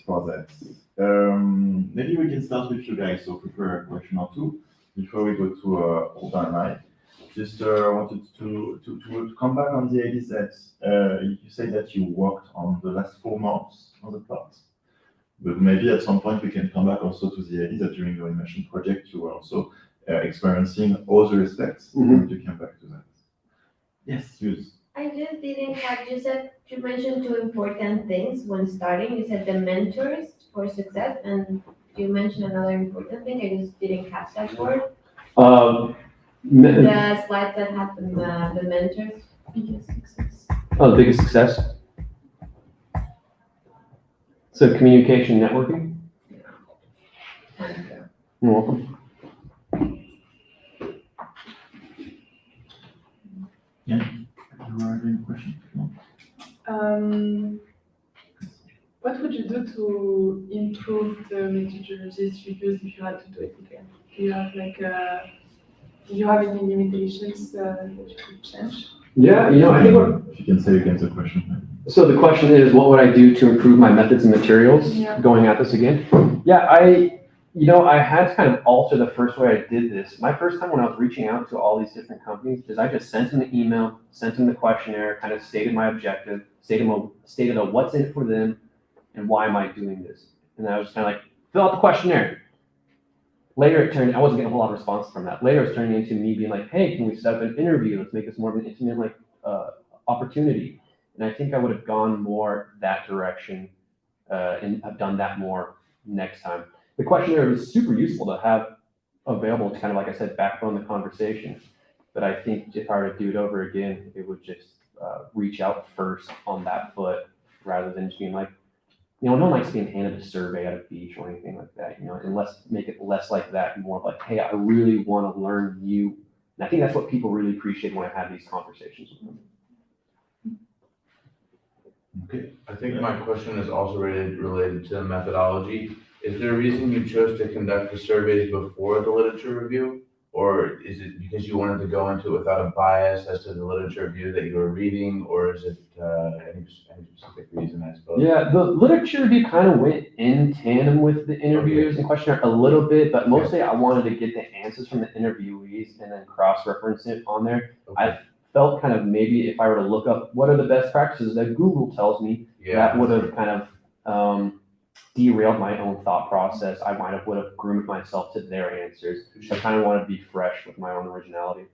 for that. Maybe we can start with you guys, so prepare a question or two before we go to Alda and I. Just wanted to come back on the idea that you say that you worked on the last 4 months on the plot, but maybe at some point we can come back also to the idea that during your Immersion project you were also experiencing other aspects. Mm-hmm. To come back to that. Yes, use. I just didn't have, you mentioned 2 important things when starting. You said the mentors for success, and you mentioned another important thing. I just didn't catch that word. The slides that had the mentors. Biggest success. Oh, the biggest success. So communication networking. You're welcome. You have any questions? No? What would you do to improve the methodologies you use if you had to do it again? Do you have do you have any limitations that you could change? Yeah, I think If you can say again the question. so the question is, what would I do to improve my methods and materials Yeah. going at this again? Yeah, I had to kind of alter the first way I did this. My first time when I was reaching out to all these different companies is I just sent them the email, sent them the questionnaire, kind of stated my objective, stated what's in it for them, and why am I doing this? And I was kind of like, fill out the questionnaire. Later I wasn't getting a whole lot of response from that. Later it's turning into me being like, hey, can we set up an interview? Let's make this more of an intimate opportunity. And I think I would have gone more that direction and have done that more next time. The questionnaire was super useful to have available to kind of, like I said, backbone the conversation. But I think if I were to do it over again, it would just reach out first on that foot rather than just being like, no one likes being handed a survey at a beach or anything like that, and make it less like that, more of like, hey, I really want to learn you. And I think that's what people really appreciate when I have these conversations with them. Okay. I think my question is also related to methodology. Is there a reason you chose to conduct the surveys before the literature review? Or is it because you wanted to go into it without a bias as to the literature review that you were reading, or is it any specific reason, I suppose? Yeah, the literature review kind of went in tandem with the interviews and questionnaire a little bit, but mostly I wanted to get the answers from the interviewees and then cross-reference it on there. Okay. I felt kind of maybe if I were to look up what are the best practices that Google tells me, that would have kind of derailed my own thought process. I would have groomed myself to their answers. So I kind of want to be fresh with my own originality.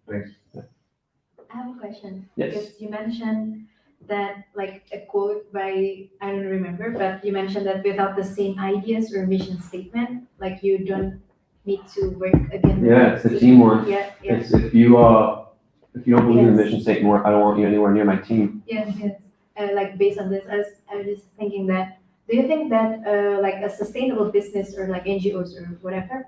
Thanks. I have a question. Yes. Because you mentioned that, like a quote by, I don't remember, but you mentioned that without the same ideas or mission statement, like you don't need to work again. Yeah, it's the team one. Yeah. It's if you don't believe in the Yes. mission statement, I don't want you anywhere near my team. Yes. Like based on this, I was just thinking that, do you think that like a sustainable business or like NGOs or whatever,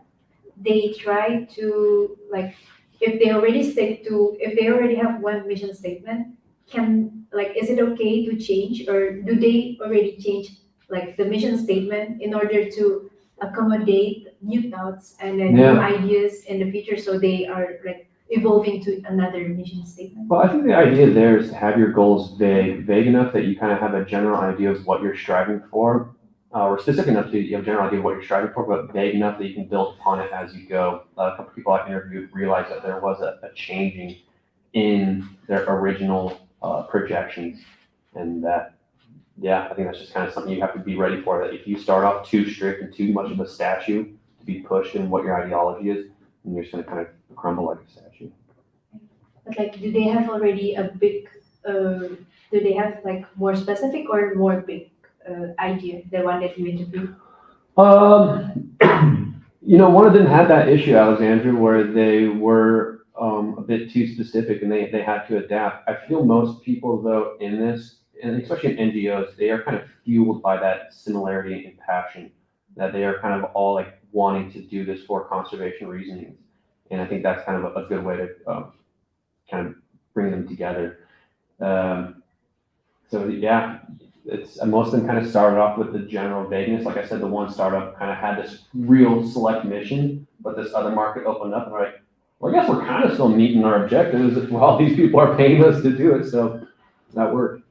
they try to like, if they already have one mission statement, is it okay to change, or do they already change like the mission statement in order to accommodate new thoughts and then new ideas in the future, so they are like evolving to another mission statement? Well, I think the idea there is to have your goals vague enough that you kind of have a general idea of what you're striving for, or specific enough that you have a general idea of what you're striving for, but vague enough that you can build upon it as you go. A couple people I interviewed realized that there was a changing in their original projections, and that, I think that's just kind of something you have to be ready for, that if you start off too strict and too much of a statue to be pushed in what your ideology is, then you're just going to kind of crumble like a statue. But like, do they have already a big, do they have like more specific or more big idea, the one that you interviewed? One of them had that issue, Alexandra, where they were a bit too specific and they had to adapt. I feel most people, though, in this, and especially in NGOs, they are kind of fueled by that similarity and passion, that they are kind of all like wanting to do this for conservation reasons. And I think that's kind of a good way to kind of bring them together. It's most of them kind of started off with the general vagueness. Like I said, the one startup kind of had this real select mission, but this other market opened up and we're like, well, I guess we're kind of still meeting our objectives while these people are paying us to do it. So that worked.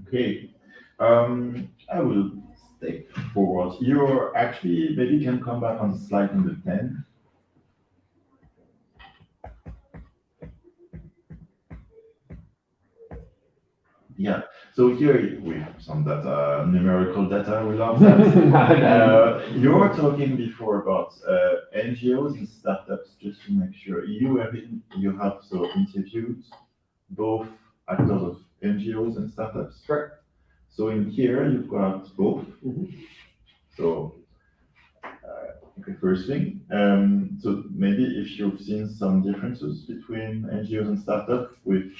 Okay. I will step forward. You're actually, maybe you can come back on slide number 10. Yeah, so here we have some data, numerical data, we love that. You were talking before about NGOs and startups, just to make sure. You have interviewed both actors of NGOs and startups? Correct. So in here, you've got both. Mm-hmm. So, okay, first thing, so maybe if you've seen some differences between NGOs and startups with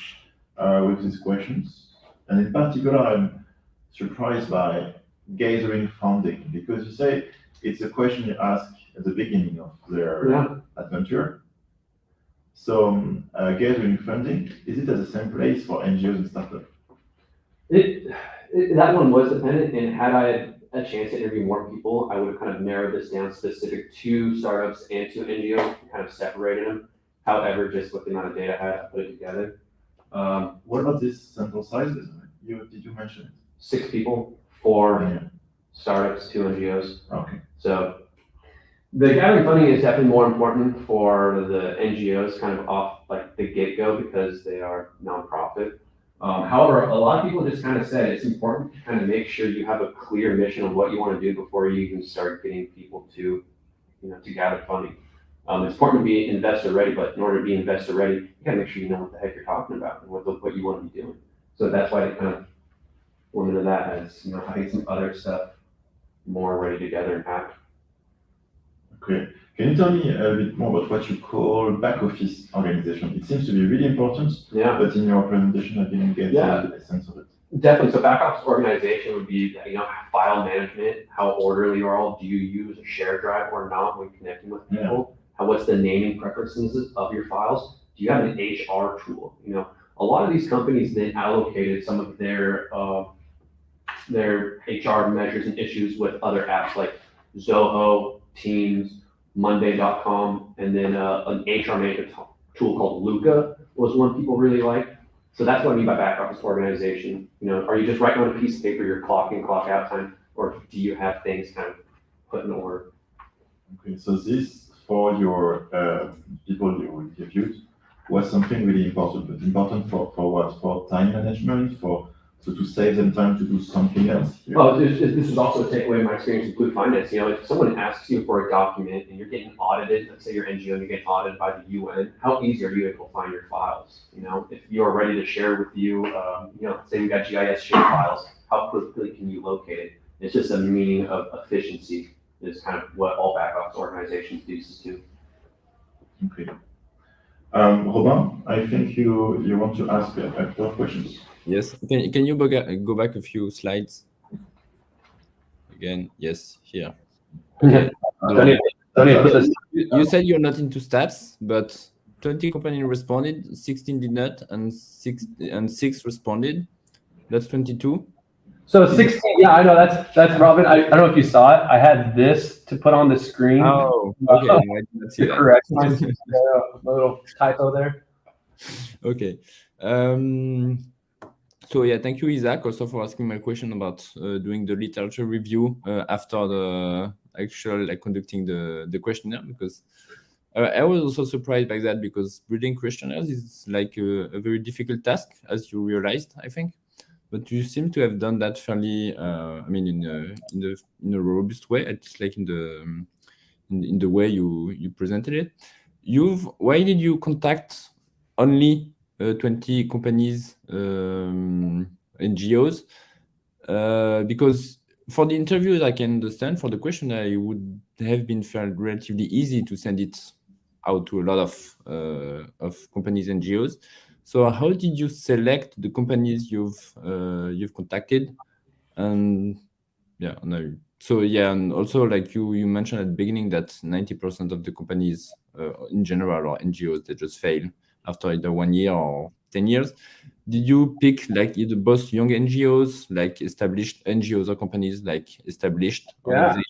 these questions. And in particular, I'm surprised by gathering funding? Because you say it's a question you ask at the beginning of their adventure. So gathering funding, is it at the same place for NGOs and startups? That one was dependent, and had I had a chance to interview more people, I would have kind of narrowed this down specific to startups and to NGOs, and kind of separated them. However, just with the amount of data I had, I put it together. What about this sample sizes? Did you mention it? 6 people, 4 Yeah. startups, 2 NGOs. Okay. So the gathering funding is definitely more important for the NGOs kind of off like the get-go because they are nonprofit. However, a lot of people just kind of said it's important to kind of make sure you have a clear mission of what you want to do before you even start getting people to, to gather funding. It's important to be investor ready, but in order to be investor ready, you gotta make sure you know what the heck you're talking about and what you want to be doing. So that's why they kind of limited that as, having some other stuff more ready together and packed. Okay. Can you tell me a bit more about what you call back office organization? It seems to be really important, Yeah. but in your presentation, I didn't get the essence of it. Definitely. So back office organization would be, file management, how orderly you are all. Do you use a shared drive or not when connecting with people? What's the naming preferences of your files? Do you have an HR tool? A lot of these companies then allocated some of their HR measures and issues with other apps like Zoho, Teams, Monday.com, and then an HR management tool called Luca was one people really liked. So that's what I mean by back office organization. Are you just writing on a piece of paper your clock in, clock out time, or do you have things kind of put in order? Okay, so this for your people you interviewed was something really important, but important for what? For time management, so to save them time to do something else. Well, this is also a takeaway in my experience with Blue Finance. If someone asks you for a document and you're getting audited, let's say you're NGO and you're getting audited by the UN, how easy are you to go find your files? If you're ready to share with you, say we got GIS shared files, how quickly can you locate it? It's just a meaning of efficiency is kind of what all back office organizations do too. Okay. Robin, I think you want to ask a couple of questions. Yes. Can you go back a few slides? Again, yes, here. Okay. You said you're not into stats, but 20 companies responded, 16 did not, and 6 responded. That's 22. So 16, yeah, I know that's Robin. I don't know if you saw it. I had this to put on the screen. Oh, okay. I did not see that. Correct. A little typo there. Okay. So yeah, thank you, Isaac, also for asking my question about doing the literature review after the actual conducting the questionnaire, because I was also surprised by that, because reading questionnaires is a very difficult task, as you realized, I think. But you seem to have done that fairly, in a robust way, at least in the way you presented it. Why did you contact only 20 companies, NGOs? Because for the interviews, I can understand. For the questionnaire, it would have been relatively easy to send it out to a lot of companies, NGOs. So how did you select the companies you've contacted? And and also you mentioned at the beginning that 90% of the companies in general or NGOs, they just fail after either 1 year or 10 years. Did you pick either both young NGOs, established NGOs, or companies established organizations?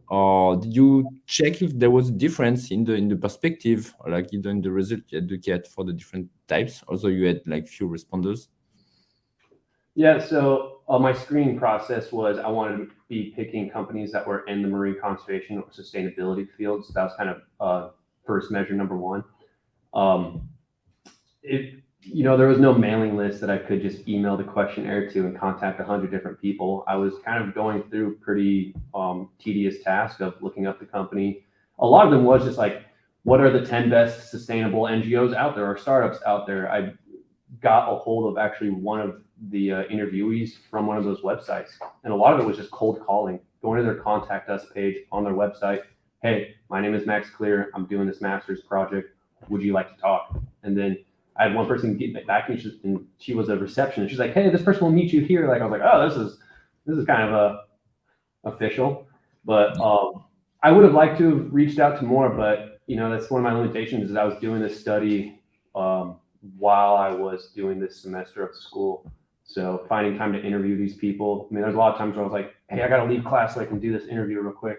Or did you check if there was a difference in the perspective, or either in the result you had to get for the different types? Also, you had few responders. Yeah, so my screening process was I wanted to be picking companies that were in the marine conservation or sustainability fields. So that was kind of first measure number one. There was no mailing list that I could just email the questionnaire to and contact 100 different people. I was kind of going through pretty tedious task of looking up the company. A lot of them was just what are the 10 best sustainable NGOs out there or startups out there? I got a hold of actually one of the interviewees from one of those websites. And a lot of it was just cold calling, going to their contact us page on their website. Hey, my name is Max Clear. I'm doing this master's project. Would you like to talk? And then I had one person get back to me, and she was a receptionist. She's like, hey, this person will meet you here. I was like, oh, this is kind of official. But I would have liked to have reached out to more, but that's one of my limitations is I was doing this study while I was doing this semester of school. So finding time to interview these people. I mean, there's a lot of times where I was like, hey, I got to leave class so I can do this interview real quick.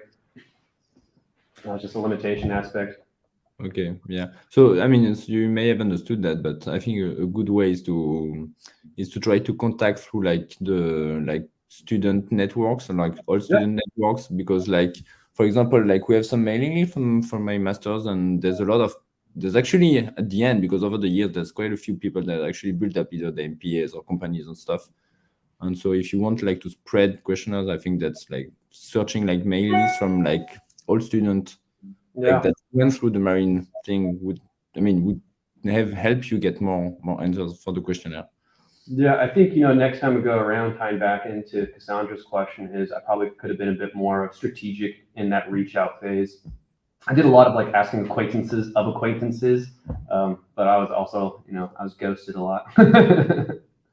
It's just a limitation aspect. Okay, yeah. So I mean, you may have understood that, but I think a good way is to try to contact through the student networks and all student networks, because for example, we have some mailing list from my masters, and there's actually at the end, because over the years there's quite a few people that actually built up either the MPAs or companies and stuff. And so if you want to spread questionnaires, I think that's searching mail lists from all students that went through the marine thing would help you get more answers for the questionnaire. Yeah, I think next time we go around, tying back into Cassandra's question, is I probably could have been a bit more strategic in that reach out phase. I did a lot of asking acquaintances of acquaintances, but I was also I was ghosted a lot.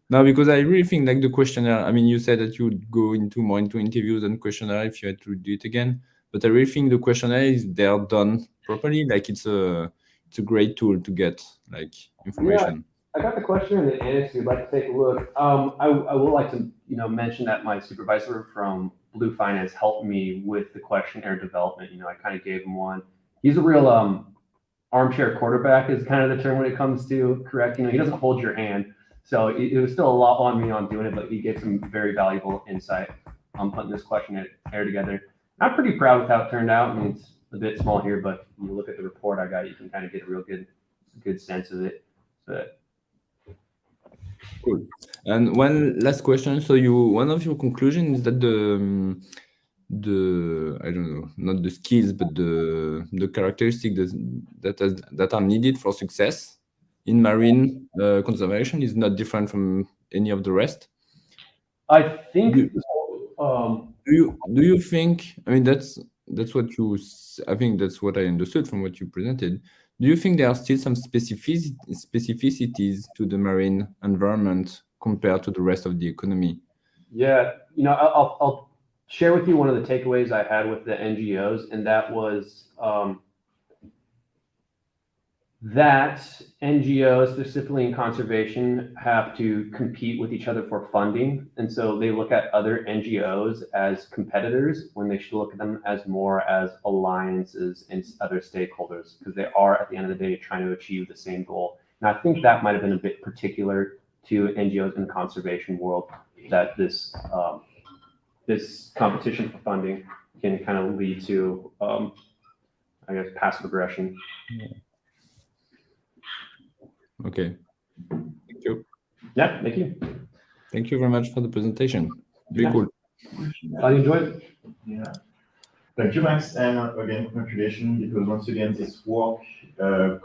No, because I really think the questionnaire, I mean, you said that you would go more into interviews and questionnaire if you had to do it again, but I really think the questionnaire they are done properly. It's a great tool to get information. Yeah, I got the questionnaire in the annex. If you'd like to take a look. I would like to mention that my supervisor from Blue Finance helped me with the questionnaire development. I kind of gave him one. He's a real armchair quarterback is kind of the term when it comes to correcting. He doesn't hold your hand. So it was still a lot on me on doing it, but he gave some very valuable insight on putting this questionnaire together. I'm pretty proud with how it turned out. I mean, it's a bit small here, but when you look at the report I got, you can kind of get a real good sense of it. But cool. And one last question. So one of your conclusions is that the I don't know, not the skills, but the characteristics that are needed for success in marine conservation is not different from any of the rest. I think. Do you think? I mean, that's what you. I think that's what I understood from what you presented. Do you think there are still some specificities to the marine environment compared to the rest of the economy? Yeah, I'll share with you one of the takeaways I had with the NGOs, and that was that NGOs, specifically in conservation, have to compete with each other for funding. And so they look at other NGOs as competitors when they should look at them as more as alliances and other stakeholders, because they are, at the end of the day, trying to achieve the same goal. And I think that might have been a bit particular to NGOs in the conservation world, that this competition for funding can kind of lead to, I guess, passive aggression. Yeah. Okay. Thank you. Yeah, thank you. Thank you very much for the presentation. Very cool. I enjoyed it. Yeah. Thank you, Max, and again, congratulations, because once again, this work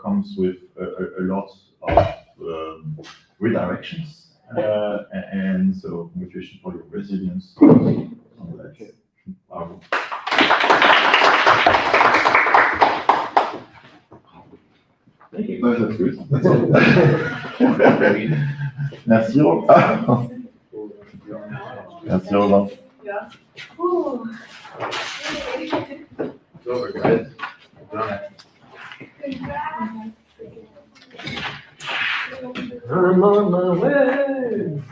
comes with a lot of redirections, and so congratulations for your resilience. Thank you. No, that's good. Merci. Merci, Robin. Yeah. It's over, guys. Done it. I'm on my way.